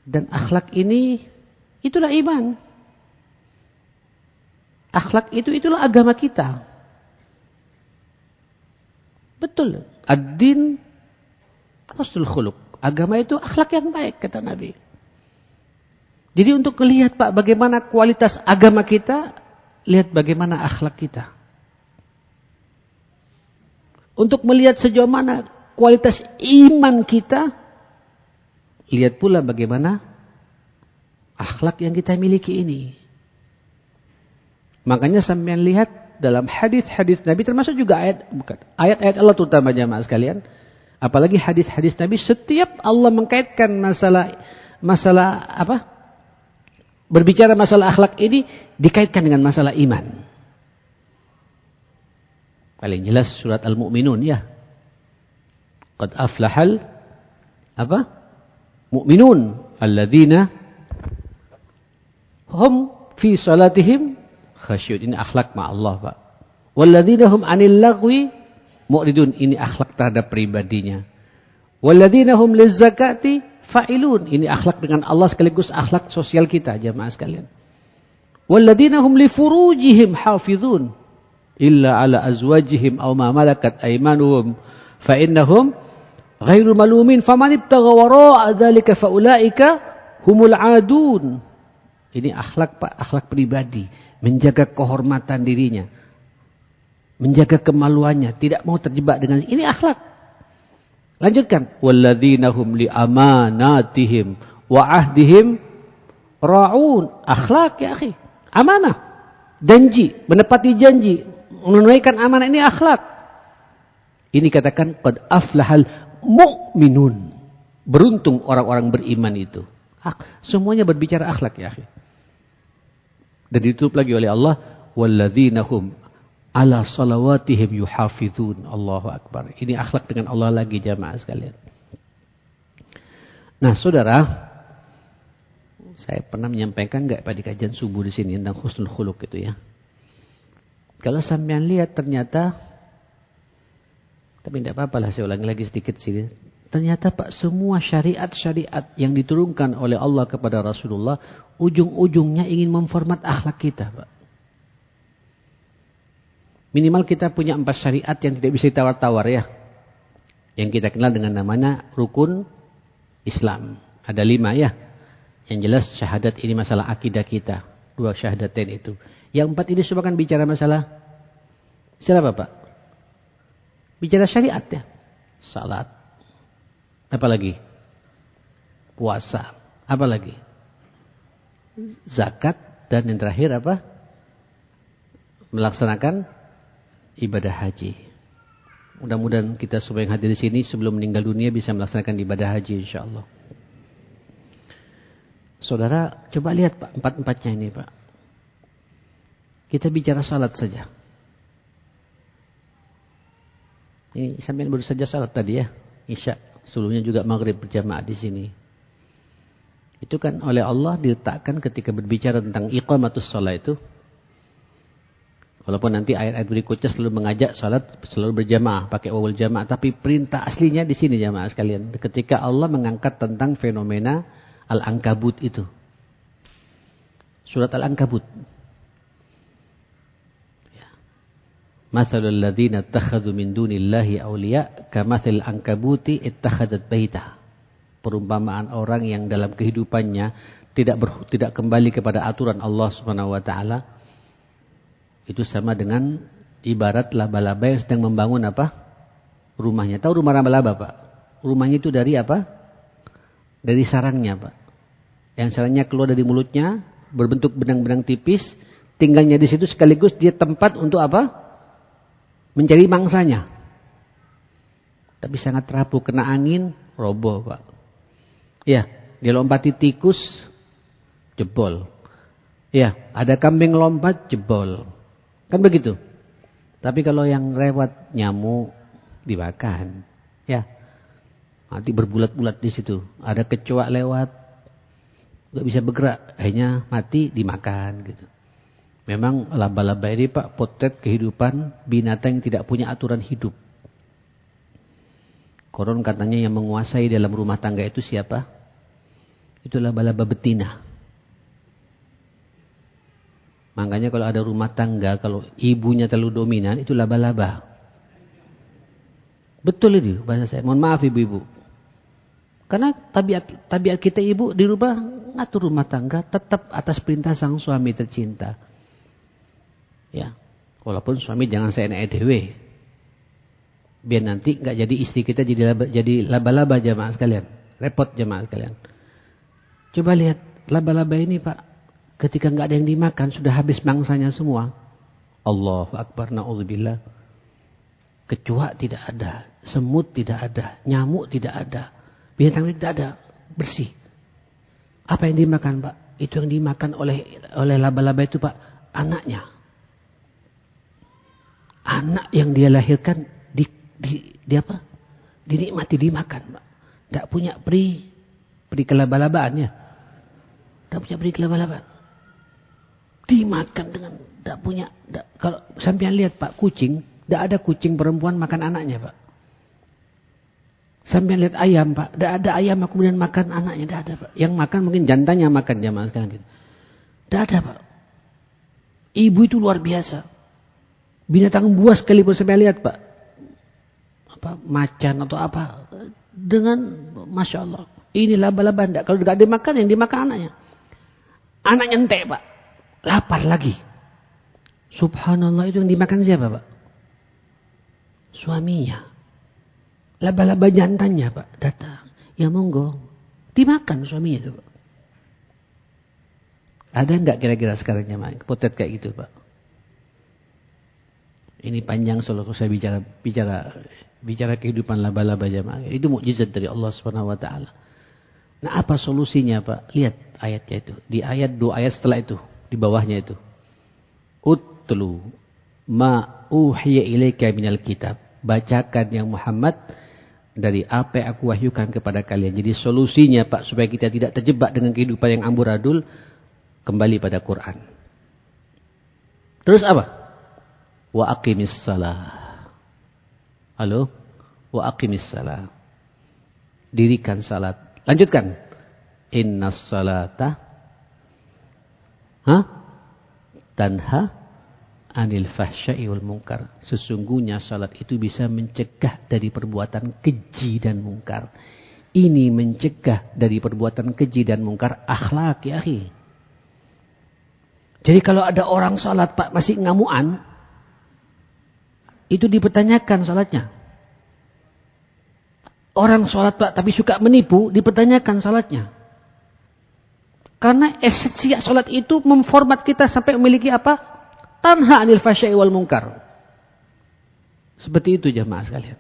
Dan akhlak ini itulah iman. Akhlak itulah agama kita. Betul. Ad-din husnul khuluq. Agama itu akhlak yang baik, kata Nabi. Jadi untuk melihat, Pak, bagaimana kualitas agama kita, lihat bagaimana akhlak kita. Untuk melihat sejauh mana kualitas iman kita, lihat pula bagaimana akhlak yang kita miliki ini. Makanya sampean lihat dalam hadis-hadis Nabi, termasuk juga ayat-ayat Allah terutama jamaah sekalian. Apalagi hadis-hadis Nabi, setiap Allah mengkaitkan masalah apa? Berbicara masalah akhlak ini dikaitkan dengan masalah iman. Paling jelas surat Al-Mu'minun, ya. Qad aflahal apa? Mu'minun alladzina hum fi salatihim khasyu'un. Ini akhlak ma'allah, Pak. Walladzina hum 'anil lagwi mu'ridun. Ini akhlak terhadap pribadinya. Walladzina hum lizzakati fa'ilun. Ini akhlak dengan Allah sekaligus akhlak sosial kita, jamaah sekalian. Walladzina hum li furujihim hafizun illa ala azwajihim aw ma malakat aymanuhum fa innahum ghairu malumin faman ibtagha wara'a dzalika fa ulaika humul adun. Ini akhlak, Pak, akhlak pribadi, menjaga kehormatan dirinya, menjaga kemaluannya, tidak mau terjebak dengan ini akhlak. Lanjutkan, walladzina hum li amanatihim wa ahdihim ra'un. Akhlak, ya akhi. Amanah, janji, menepati janji, menunaikan amanah, ini akhlak. Ini katakan qad aflahal mu'minun. Beruntung orang-orang beriman itu. Semuanya berbicara akhlak, ya akhi. Dan ditutup lagi oleh Allah, walladzina hum ala salawatihim yuhafizun. Allahu Akbar. Ini akhlak dengan Allah lagi, jamaah sekalian. Nah, saudara, saya pernah menyampaikan enggak pada kajian subuh di sini tentang husnul khuluq itu, ya. Kalau sampean lihat ternyata, tapi tidak apa-apa lah, saya ulangi lagi sedikit sini. Ternyata, Pak, semua syariat-syariat yang diturunkan oleh Allah kepada Rasulullah, ujung-ujungnya ingin memformat akhlak kita, Pak. Minimal kita punya 4 syariat yang tidak bisa ditawar-tawar, ya. Yang kita kenal dengan namanya rukun Islam. Ada 5, ya. Yang jelas syahadat ini masalah akidah kita. 2 syahadatain itu. Yang 4 ini semua kan bicara masalah apa, Pak? Bicara syariat, ya. Salat. Apa lagi? Puasa. Apa lagi? Zakat. Dan yang terakhir apa? Melaksanakan ibadah haji. Mudah-mudahan kita semua yang hadir di sini sebelum meninggal dunia bisa melaksanakan ibadah haji, insyaallah. Saudara, coba lihat, Pak, 4-4-nya ini, Pak. Kita bicara salat saja. Ini sampai baru saja salat tadi, ya, Isya. Sebelumnya juga maghrib berjamaah di sini. Itu kan oleh Allah diletakkan ketika berbicara tentang iqamatus shalah itu. Walaupun nanti ayat-ayat berikutnya selalu mengajak salat selalu berjamaah, pakai wawul jamaah, tapi perintah aslinya di sini, jamaah sekalian. Ketika Allah mengangkat tentang fenomena Al-Ankabut itu. Surat Al-Ankabut. Ya. Mathalul ladzina ittakhadhu min dunillahi awliya kamathil ankabuti ittakhadat baita. Perumpamaan orang yang dalam kehidupannya tidak kembali kepada aturan Allah Subhanahu wa taala. Itu sama dengan ibarat laba-laba yang sedang membangun apa? Rumahnya. Tahu rumah laba-laba, Pak? Rumahnya itu dari apa? Dari sarangnya, Pak. Yang sarangnya keluar dari mulutnya, berbentuk benang-benang tipis, tinggalnya di situ sekaligus dia tempat untuk apa? Mencari mangsanya. Tapi sangat rapuh, kena angin, roboh, Pak. Ya, dia lompati tikus, jebol. Ya, ada kambing lompat, jebol. Kan begitu. Tapi kalau yang lewat nyamuk dimakan, ya. Nanti berbulat-bulat di situ. Ada kecoa lewat, nggak bisa bergerak, akhirnya mati dimakan gitu. Memang laba-laba ini, Pak, potret kehidupan binatang yang tidak punya aturan hidup. Konon katanya yang menguasai dalam rumah tangga itu siapa? Itu laba-laba betina. Makanya kalau ada rumah tangga, kalau ibunya terlalu dominan, itu laba-laba. Betul itu bahasa saya. Mohon maaf ibu-ibu. Karena tabiat kita ibu di rumah ngatur rumah tangga tetap atas perintah sang suami tercinta. Ya, walaupun suami jangan seenak dewe. Biar nanti nggak jadi istri kita jadi laba-laba jamaah sekalian. Repot jamaah sekalian. Coba lihat laba-laba ini, Pak. Ketika nggak ada yang dimakan sudah habis mangsanya semua. Allahu Akbar, na'udzubillah. Kecoa tidak ada, semut tidak ada, nyamuk tidak ada. Binatang tidak ada, bersih. Apa yang dimakan, Pak? Itu yang dimakan oleh laba-laba itu, Pak, anaknya. Anak yang dia lahirkan di apa? Dinikmati, dimakan, Pak. Tidak punya peri kelaba-labaannya. Tidak punya peri kelaba-labaan. Dimakan dengan tidak punya. Kalau sampean lihat, Pak, kucing, tidak ada kucing perempuan makan anaknya, Pak. Sampai lihat ayam, Pak. Tidak ada ayam kemudian makan anaknya. Tidak ada, Pak. Yang makan mungkin jantannya makan jamaah sekarang gitu. Tidak ada, Pak. Ibu itu luar biasa. Binatang buas sekalipun sampai lihat, Pak. Apa macan atau apa. Dengan Masya Allah. Ini laba-laba. Kalau tidak ada makan, yang dimakan anaknya. Anaknya entek, Pak. Lapar lagi. Subhanallah, itu yang dimakan siapa, Pak? Suaminya. Laba-laba jantannya, Pak, datang. Ya monggo. Dimakan suaminya itu, Pak. Ada enggak kira-kira sekarang jemaah potret kayak gitu, Pak? Ini panjang soal saya bicara kehidupan laba-laba jemaah. Itu mukjizat dari Allah Subhanahu wa taala. Nah, apa solusinya, Pak? Lihat ayatnya itu. Di ayat 2 ayat setelah itu, di bawahnya itu. Utlu ma uhiya ilaika minal kitab. Bacakan yang Muhammad dari apa yang aku wahyukan kepada kalian. Jadi solusinya, Pak, supaya kita tidak terjebak dengan kehidupan yang amburadul, kembali pada Quran. Terus apa? Wa aqimis salah. Halo? Wa aqimis salah. Dirikan salat. Lanjutkan. Innas salata tanha anil fahsya'i wal munkar. Sesungguhnya salat itu bisa mencegah dari perbuatan keji dan mungkar. Ini mencegah dari perbuatan keji dan mungkar akhlak, ya akhi. Jadi kalau ada orang salat, Pak, masih ngamuan, itu dipertanyakan salatnya. Orang salat, Pak, tapi suka menipu, dipertanyakan salatnya. Karena esensi salat itu memformat kita sampai memiliki apa? Tanha anil fahsya'i wal munkar. Seperti itu jemaah sekalian.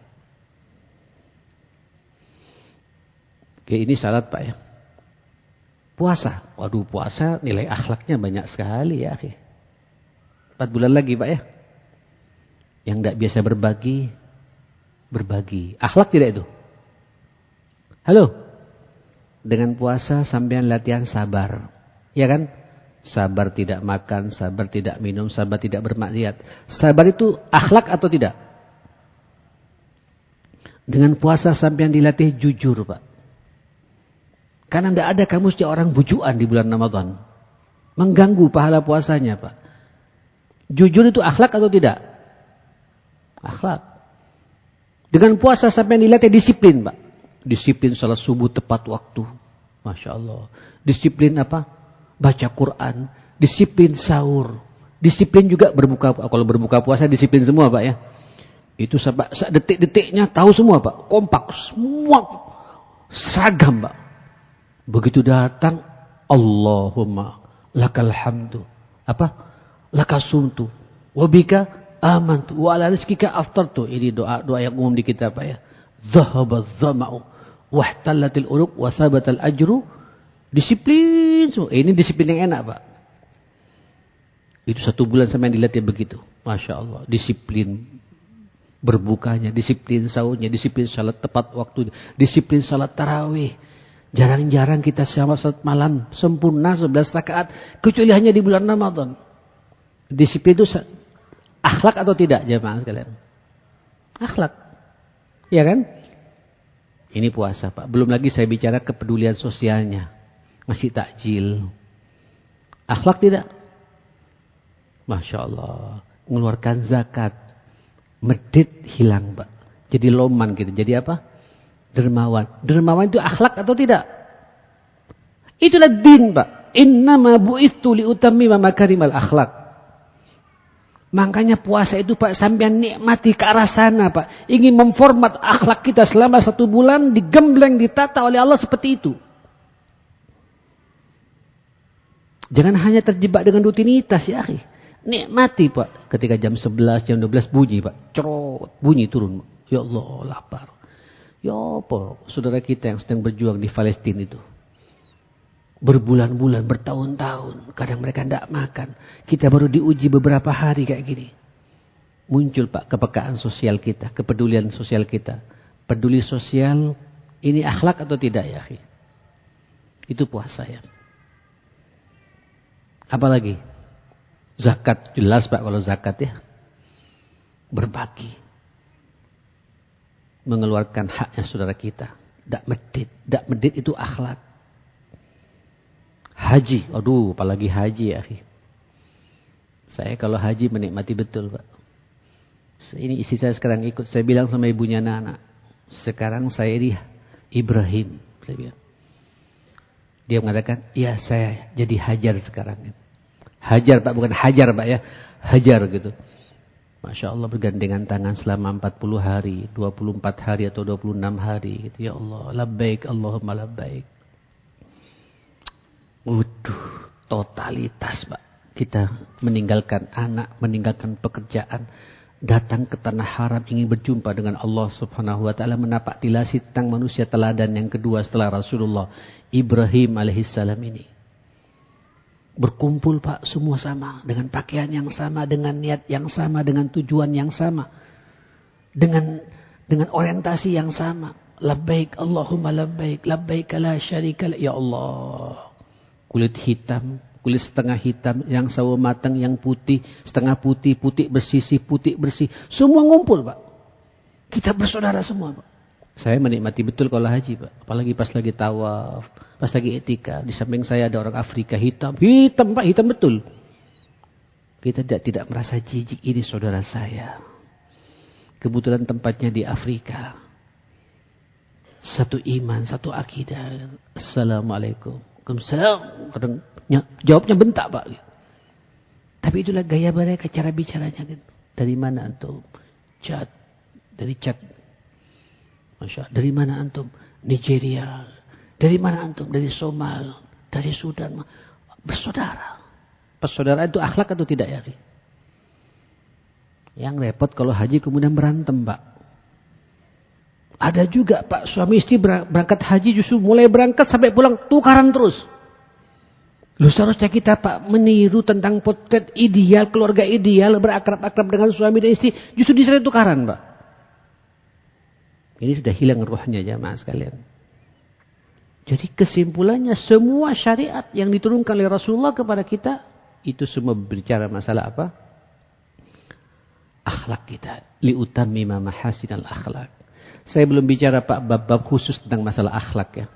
Oke, ini salat, Pak, ya. Puasa. Waduh, puasa nilai akhlaknya banyak sekali, ya, akhi. 4 bulan lagi, Pak, ya. Yang tidak biasa berbagi. Akhlak tidak itu? Halo? Dengan puasa sampean latihan sabar. Ya kan? Sabar tidak makan, sabar tidak minum, sabar tidak bermaksiat. Sabar itu akhlak atau tidak? Dengan puasa sampean dilatih jujur, Pak. Karena tidak ada kamu sejak orang bujuan di bulan Ramadan. Mengganggu pahala puasanya, Pak. Jujur itu akhlak atau tidak? Akhlak. Dengan puasa sampean dilatih disiplin, Pak. Disiplin salat subuh tepat waktu. Masya Allah. Disiplin apa? Baca Quran, disiplin sahur, disiplin juga berbuka. Kalau berbuka puasa disiplin semua, Pak, ya. Itu detik-detiknya tahu semua Pak. Kompak. Semua seragam Pak. Begitu datang. Allahumma lakal hamdu. Apa? Lakasumtu. Wabika amantu. Wa ala rizkika aftartu. Ini doa yang umum di kita Pak ya. Zahabaz zama'u. Wahtallatil uruq. Wasabatal ajru. Disiplin semua. Ini disiplin yang enak Pak. Itu 1 bulan sama yang dilihat ya begitu. Masya Allah. Disiplin berbukanya, disiplin sahurnya, disiplin salat tepat waktu, disiplin salat tarawih. Jarang-jarang kita sama salat malam sempurna 11 rakaat, kecuali hanya di bulan Ramadan. Disiplin itu akhlak atau tidak jemaah sekalian? Akhlak. Ya kan? Ini puasa Pak. Belum lagi saya bicara kepedulian sosialnya. Ngasih takjil. Akhlak tidak? Masya Allah. Mengeluarkan zakat. Medit hilang Pak. Jadi loman gitu. Jadi apa? Dermawan. Dermawan itu akhlak atau tidak? Itulah din Pak. Innama bu'ithu liutammima makarimal akhlak. Makanya puasa itu Pak sampean nikmati ke arah sana Pak. Ingin memformat akhlak kita selama 1 bulan. Digembleng, ditata oleh Allah seperti itu. Jangan hanya terjebak dengan rutinitas ya akhi. Nikmati Pak. Ketika jam 11, jam 12 bunyi Pak. Cerot. Bunyi turun. Ya Allah lapar. Ya apa? Saudara kita yang sedang berjuang di Palestina itu. Berbulan-bulan, bertahun-tahun. Kadang mereka tidak makan. Kita baru diuji beberapa hari kayak gini. Muncul Pak kepekaan sosial kita. Kepedulian sosial kita. Peduli sosial. Ini akhlak atau tidak ya akhi? Itu puasa ya. Apalagi? Zakat, jelas Pak kalau zakat ya. Berbagi. Mengeluarkan haknya saudara kita. Tidak medit. Tidak medit itu akhlak. Haji. Aduh, apalagi haji ya. Saya kalau haji menikmati betul Pak. Ini istri saya sekarang ikut. Saya bilang sama ibunya anak-anak. Sekarang saya di Ibrahim. Saya bilang. Dia mengatakan, ya saya jadi hajar sekarang. Hajar Pak, bukan hajar Pak ya. Hajar gitu. Masya Allah bergandengan tangan selama 40 hari, 24 hari atau 26 hari. Gitu. Ya Allah, labbaik, Allahumma labbaik. Waduh, totalitas Pak. Kita meninggalkan anak, meninggalkan pekerjaan. Datang ke tanah haram ingin berjumpa dengan Allah subhanahu wa ta'ala. Menapak tilasi tentang manusia teladan yang kedua setelah Rasulullah. Ibrahim alaihissalam ini. Berkumpul Pak semua sama. Dengan pakaian yang sama. Dengan niat yang sama. Dengan tujuan yang sama. Dengan orientasi yang sama. Labbaik Allahumma labbaik. Labbaik la syarika la. Ya Allah. Kulit hitam. Kulit setengah hitam. Yang sawo matang. Yang putih. Setengah putih. Putih bersisi. Putih bersih. Semua ngumpul Pak. Kita bersaudara semua Pak. Saya menikmati betul kalau haji Pak. Apalagi pas lagi tawaf. Pas lagi etika. Di samping saya ada orang Afrika hitam. Hitam Pak. Hitam betul. Kita tidak merasa jijik. Ini saudara saya. Kebetulan tempatnya di Afrika. Satu iman. Satu akidah. Assalamualaikum. Waalaikumsalam. Kadang jawabnya bentak Pak. Tapi itulah gaya mereka. Cara bicaranya. Dari mana antum? Chad. Dari Chad. Masya Allah. Dari mana antum? Nigeria. Dari mana antum? Dari Somal. Dari Sudan. Bersaudara. Persaudaraan itu akhlak atau tidak ya? Yang repot kalau haji kemudian berantem Pak. Ada juga Pak suami istri berangkat haji justru mulai berangkat sampai pulang tukaran terus. Loh seharusnya kita Pak meniru tentang potret ideal, keluarga ideal, berakrab-akrab dengan suami dan istri. Justru di sana tukaran Pak. Ini sudah hilang ruhnya jamaah sekalian. Jadi kesimpulannya semua syariat yang diturunkan oleh Rasulullah kepada kita. Itu semua berbicara masalah apa? Akhlak kita. Liutammima mahasinal akhlak. Saya belum bicara Pak bab-bab khusus tentang masalah akhlak ya.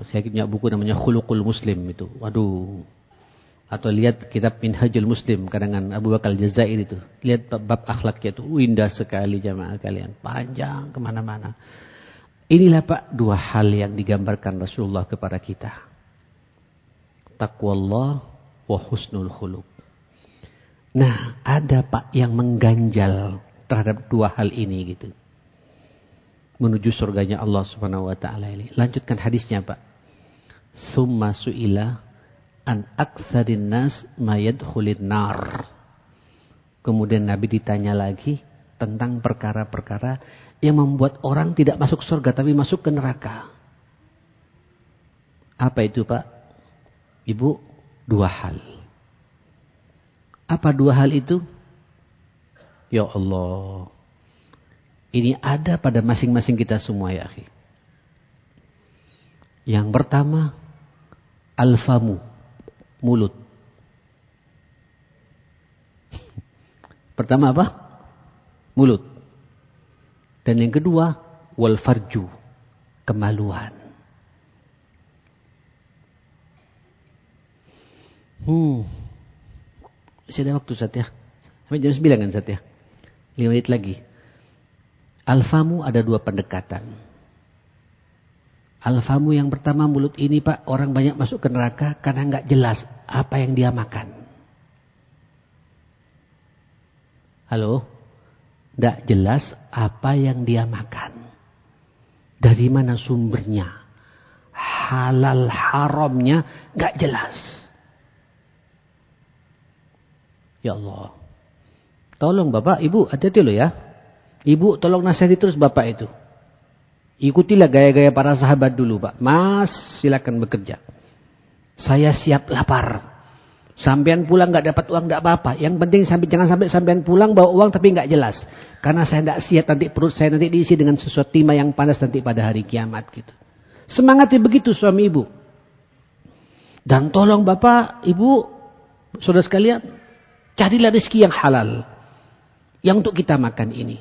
Saya punya buku namanya Khuluqul Muslim itu. Waduh. Atau lihat kitab Minhajul Muslim karangan Abu Bakar Al-Jazair itu. Lihat bab akhlaknya itu indah sekali jamaah kalian. Panjang kemana-mana. Inilah Pak dua hal yang digambarkan Rasulullah kepada kita. Taqwallah wa husnul khuluq. Nah ada Pak yang mengganjal terhadap dua hal ini gitu. Menuju surganya Allah Subhanahu wa taala ini. Lanjutkan hadisnya, Pak. Summa su'ila an aktsarin nas mayadkhulin nar. Kemudian Nabi ditanya lagi tentang perkara-perkara yang membuat orang tidak masuk surga tapi masuk ke neraka. Apa itu, Pak? Ibu, dua hal. Apa dua hal itu? Ya Allah. Ini ada pada masing-masing kita semua, ya akhi. Yang pertama, alfamu, mulut. Pertama apa? Mulut. Dan yang kedua, wal farju, kemaluan. Masih ada waktu, Ustaz ya. Sampai jam 9 kan, Ustaz ya. 5 menit lagi. Alfamu ada dua pendekatan. Alfamu yang pertama, mulut ini, Pak, orang banyak masuk ke neraka karena nggak jelas apa yang dia makan. Halo? Nggak jelas apa yang dia makan. Dari mana sumbernya? Halal haramnya nggak jelas. Ya Allah. Tolong Bapak, Ibu, hati-hati loh ya. Ibu tolong nasihati terus Bapak itu. Ikutilah gaya-gaya para sahabat dulu, Pak. Mas, silakan bekerja. Saya siap lapar. Sampean pulang nggak dapat uang nggak apa-apa. Yang penting jangan sampai sampean pulang bawa uang tapi nggak jelas. Karena saya nggak siap, nanti perut saya nanti diisi dengan sesuatu timah yang panas nanti pada hari kiamat gitu. Semangatnya begitu suami ibu. Dan tolong Bapak, Ibu, saudara sekalian, carilah rezeki yang halal. Yang untuk kita makan ini.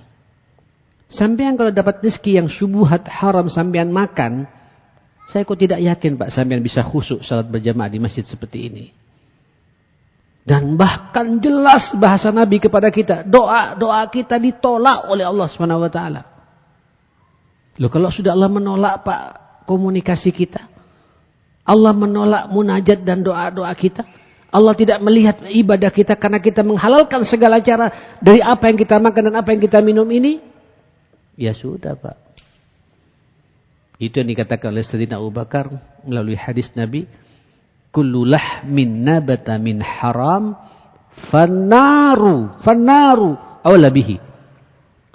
Sampean kalau dapat rezeki yang syubhat haram sampean makan, saya kok tidak yakin Pak sampean bisa khusyuk salat berjamaah di masjid seperti ini. Dan bahkan jelas bahasa Nabi kepada kita, doa kita ditolak oleh Allah Subhanahu wa taala. Loh, kalau sudah Allah menolak Pak komunikasi kita, Allah menolak munajat dan doa-doa kita, Allah tidak melihat ibadah kita karena kita menghalalkan segala cara dari apa yang kita makan dan apa yang kita minum ini. Ya sudah Pak. Itu yang dikatakan oleh Sayyidina Abu Bakar melalui hadis Nabi. Kullu lahmin nabata min haram fannaru awla bihi.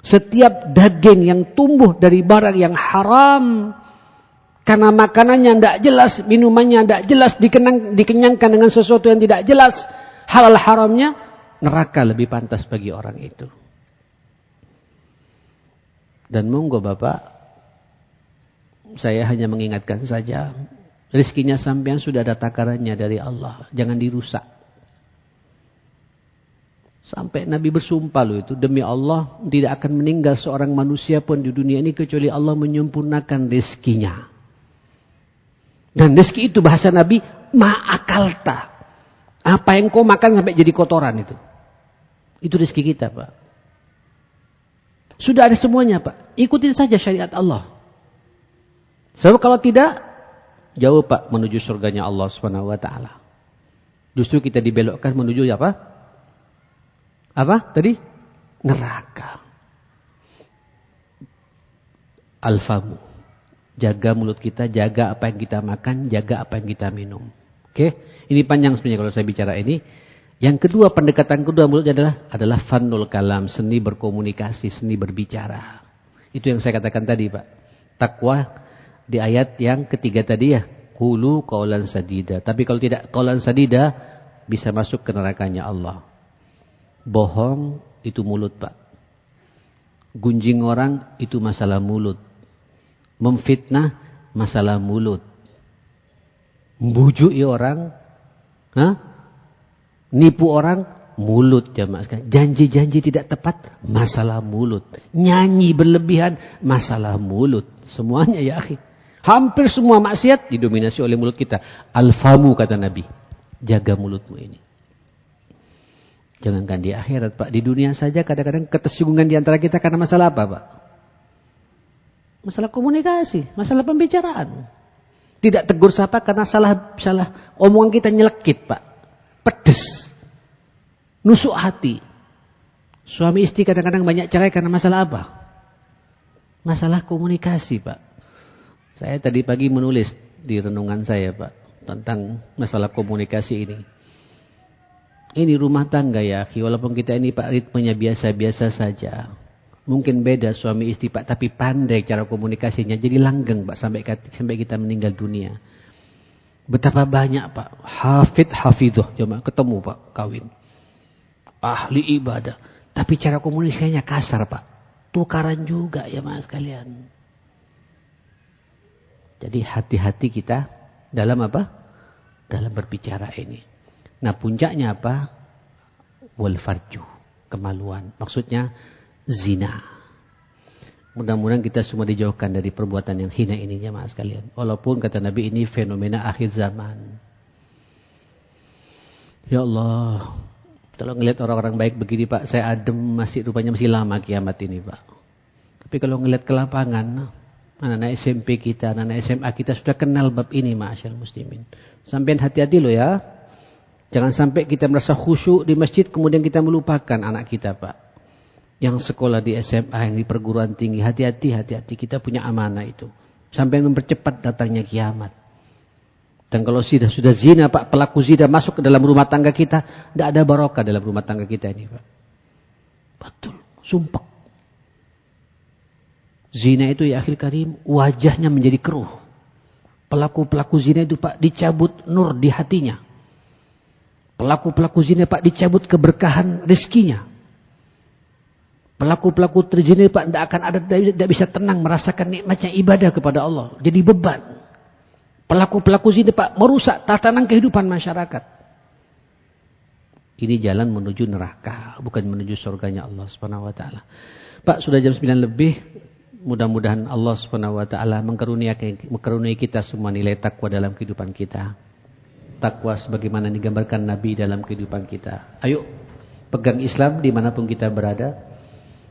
Setiap daging yang tumbuh dari barang yang haram karena makanannya tidak jelas, minumannya tidak jelas, dikenyangkan dengan sesuatu yang tidak jelas, halal haramnya, neraka lebih pantas bagi orang itu. Dan monggo Bapak, saya hanya mengingatkan saja, rezekinya sampean sudah ada takarannya dari Allah, jangan dirusak. Sampai Nabi bersumpah loh itu, demi Allah tidak akan meninggal seorang manusia pun di dunia ini kecuali Allah menyempurnakan rezekinya. Dan rezeki itu bahasa Nabi ma'akalta. Apa yang kau makan sampai jadi kotoran itu. Itu rezeki kita Pak. Sudah ada semuanya Pak. Ikutin saja syariat Allah. Sebab kalau tidak, jauh Pak menuju surganya Allah Subhanahu wa taala. Justru kita dibelokkan menuju apa? Apa tadi? Neraka. Alfamu. Jaga mulut kita, jaga apa yang kita makan, jaga apa yang kita minum. Oke? Ini panjang sebenarnya kalau saya bicara ini. Yang kedua, pendekatan kedua mulut adalah fannul kalam, seni berkomunikasi, seni berbicara. Itu yang saya katakan tadi Pak. Takwa di ayat yang ketiga tadi ya. Qulu qaulan sadida. Tapi kalau tidak qaulan sadida, bisa masuk ke nerakanya Allah. Bohong itu mulut Pak. Gunjing orang itu masalah mulut. Memfitnah masalah mulut. Membujui orang, nipu orang, mulut jamaah sekalian. Janji-janji tidak tepat, masalah mulut. Nyanyi berlebihan, masalah mulut. Semuanya ya akhi. Hampir semua maksiat didominasi oleh mulut kita. Alfamu kata Nabi. Jaga mulutmu ini. Jangankan di akhirat Pak. Di dunia saja kadang-kadang ketersinggungan di antara kita karena masalah apa Pak? Masalah komunikasi, masalah pembicaraan. Tidak tegur sapa karena salah omongan kita nyelekit Pak. Pedes. Nusuk hati. Suami istri kadang-kadang banyak cerai karena masalah apa? Masalah komunikasi, Pak. Saya tadi pagi menulis di renungan saya, Pak, tentang masalah komunikasi ini. Ini rumah tangga ya, walaupun kita ini Pak ritmenya biasa-biasa saja. Mungkin beda suami istri Pak, tapi pandai cara komunikasinya. Jadi langgeng Pak sampai kita meninggal dunia. Betapa banyak Pak, hafidh, cuma ketemu Pak, kawin. Ahli ibadah. Tapi cara komunikasinya kasar Pak. Tukaran juga ya mas kalian. Jadi hati-hati kita dalam apa? Dalam berbicara ini. Nah puncaknya apa? Wal farju, kemaluan. Maksudnya zina. Mudah-mudahan kita semua dijauhkan dari perbuatan yang hina ininya mas kalian. Walaupun kata Nabi ini fenomena akhir zaman. Ya Allah. Kalau ngelihat orang-orang baik begini Pak, saya adem rupanya masih lama kiamat ini Pak. Tapi kalau ngelihat ke lapangan, anak-anak SMP kita, anak-anak SMA kita sudah kenal bab ini ma'asyal muslimin. Sampai hati-hati loh ya. Jangan sampai kita merasa khusyuk di masjid kemudian kita melupakan anak kita Pak. Yang sekolah di SMA, yang di perguruan tinggi, hati-hati kita punya amanah itu. Sampai mempercepat datangnya kiamat. Dan kalau sudah zina Pak, pelaku zina masuk ke dalam rumah tangga kita, tidak ada barokah dalam rumah tangga kita ini Pak. Betul, sumpah. Zina itu ya akhil karim, wajahnya menjadi keruh. Pelaku-pelaku zina itu Pak, dicabut nur di hatinya. Pelaku-pelaku zina Pak, dicabut keberkahan rezekinya. Pelaku-pelaku zina Pak, tidak bisa tenang merasakan nikmatnya ibadah kepada Allah. Jadi beban. Pelaku-pelaku zina Pak, merusak tatanan kehidupan masyarakat. Ini jalan menuju neraka, bukan menuju surganya Allah Subhanahu wa taala. Pak, sudah jam 9 lebih. Mudah-mudahan Allah Subhanahu wa taala mengkaruniai kita semua nilai takwa dalam kehidupan kita. Takwa sebagaimana digambarkan Nabi dalam kehidupan kita. Ayo pegang Islam dimanapun kita berada.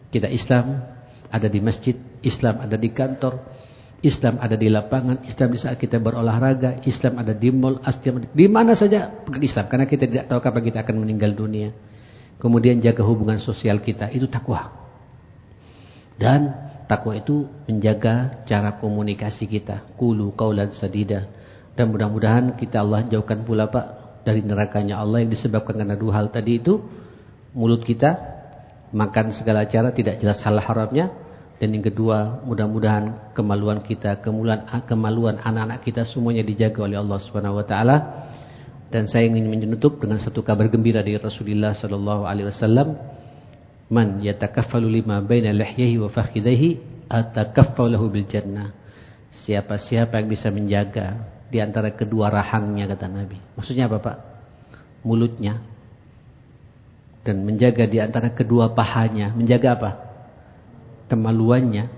Kita Islam ada di masjid, Islam ada di kantor, Islam ada di lapangan, Islam di saat kita berolahraga, Islam ada di mall, Islam di mana saja pegang Islam. Karena kita tidak tahu kapan kita akan meninggal dunia. Kemudian jaga hubungan sosial kita, itu takwa. Dan takwa itu menjaga cara komunikasi kita. Qulu qaulan sadida. Dan mudah-mudahan kita Allah jauhkan pula Pak dari nerakanya Allah yang disebabkan karena dua hal tadi itu. Mulut kita makan segala cara tidak jelas halal haramnya. Dan yang kedua, mudah-mudahan kemaluan kita, kemaluan anak-anak kita semuanya dijaga oleh Allah Subhanahu wa taala. Dan saya ingin menutup dengan satu kabar gembira dari Rasulullah sallallahu alaihi wasallam. Man yatakaffalu lima baina lihyihi wa fakhidhihi atakaffalu bil jannah. Siapa-siapa yang bisa menjaga di antara kedua rahangnya kata Nabi. Maksudnya apa Pak? Mulutnya. Dan menjaga di antara kedua pahanya. Menjaga apa? Kemaluannya.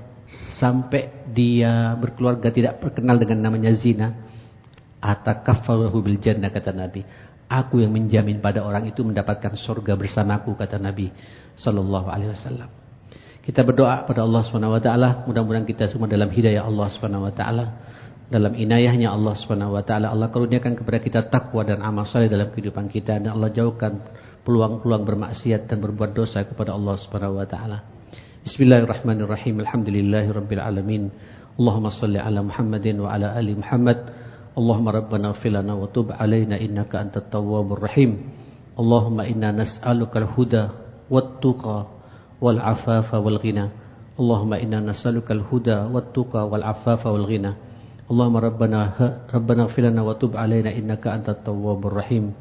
Sampai dia berkeluarga tidak terkenal dengan namanya zina. Atakaffalu bil jannah kata Nabi. Aku yang menjamin pada orang itu mendapatkan surga bersamaku kata Nabi sallallahu alaihi wasallam. Kita berdoa pada Allah Subhanahu wa taala, mudah-mudahan kita semua dalam hidayah Allah Subhanahu wa taala, dalam inayahnya Allah Subhanahu wa taala, Allah karuniakan kepada kita takwa dan amal saleh dalam kehidupan kita, dan Allah jauhkan peluang-peluang bermaksiat dan berbuat dosa kepada Allah Subhanahu wa taala. Bismillahirrahmanirrahim. Alhamdulillahirabbil alamin. Allahumma shalli ala Muhammadin wa ala ali Muhammad. Allahumma rabbana ighfir lana wa tub alaina innaka antat tawwabur rahim. Allahumma inna nas'aluka al-huda wat-tuqa wal-'afafa wal-ghina. Allahumma inna nas'aluka al-huda wat-tuqa wal-'afafa wal-ghina. Allahumma rabbana ighfir lana wa tub alaina innaka antat tawwabur rahim.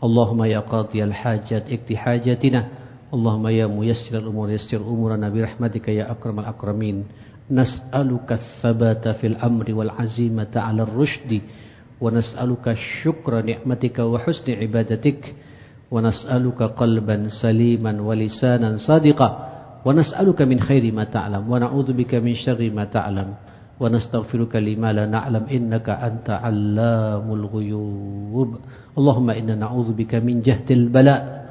Allahumma ya qadiyal hajat ikti hajatina. Allahumma ya muyassiral umur yassir umurana bi rahmatika ya akramal akramin. Nas'aluka ats-tsabata fil amri wal 'azimata 'ala ar-rusydi wa nas'aluka syukra ni'matika wa husni ibadatik wa nas'aluka qalban saliman wa lisanan sadiqa wa nas'aluka min khairi ma ta'lam wa na'udzubika min syarri ma ta'lam wa nastaghfiruka lima la na'lam innaka anta 'allamul ghuyub. Allahumma inna na'udzubika min jahdil bala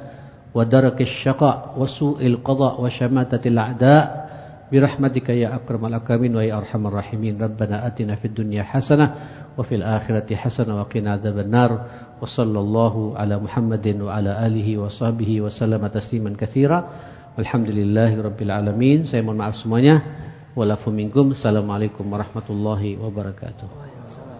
wa darakis syaqa wa su'il qada wa syamatatil a'da. Birahmatika ya akramal akramin wa ya arhamar rahimin. Rabbana atina fid dunya hasanah wa fil akhirati hasanah wa qina adzabannar. Wa sallallahu ala Muhammadin wa ala alihi wa sahbihi wa sallama tasliman katsira. Alhamdulillahirabbil alamin. Saya mohon maaf semuanya. Walafu minkum. Assalamualaikum warahmatullahi wabarakatuh.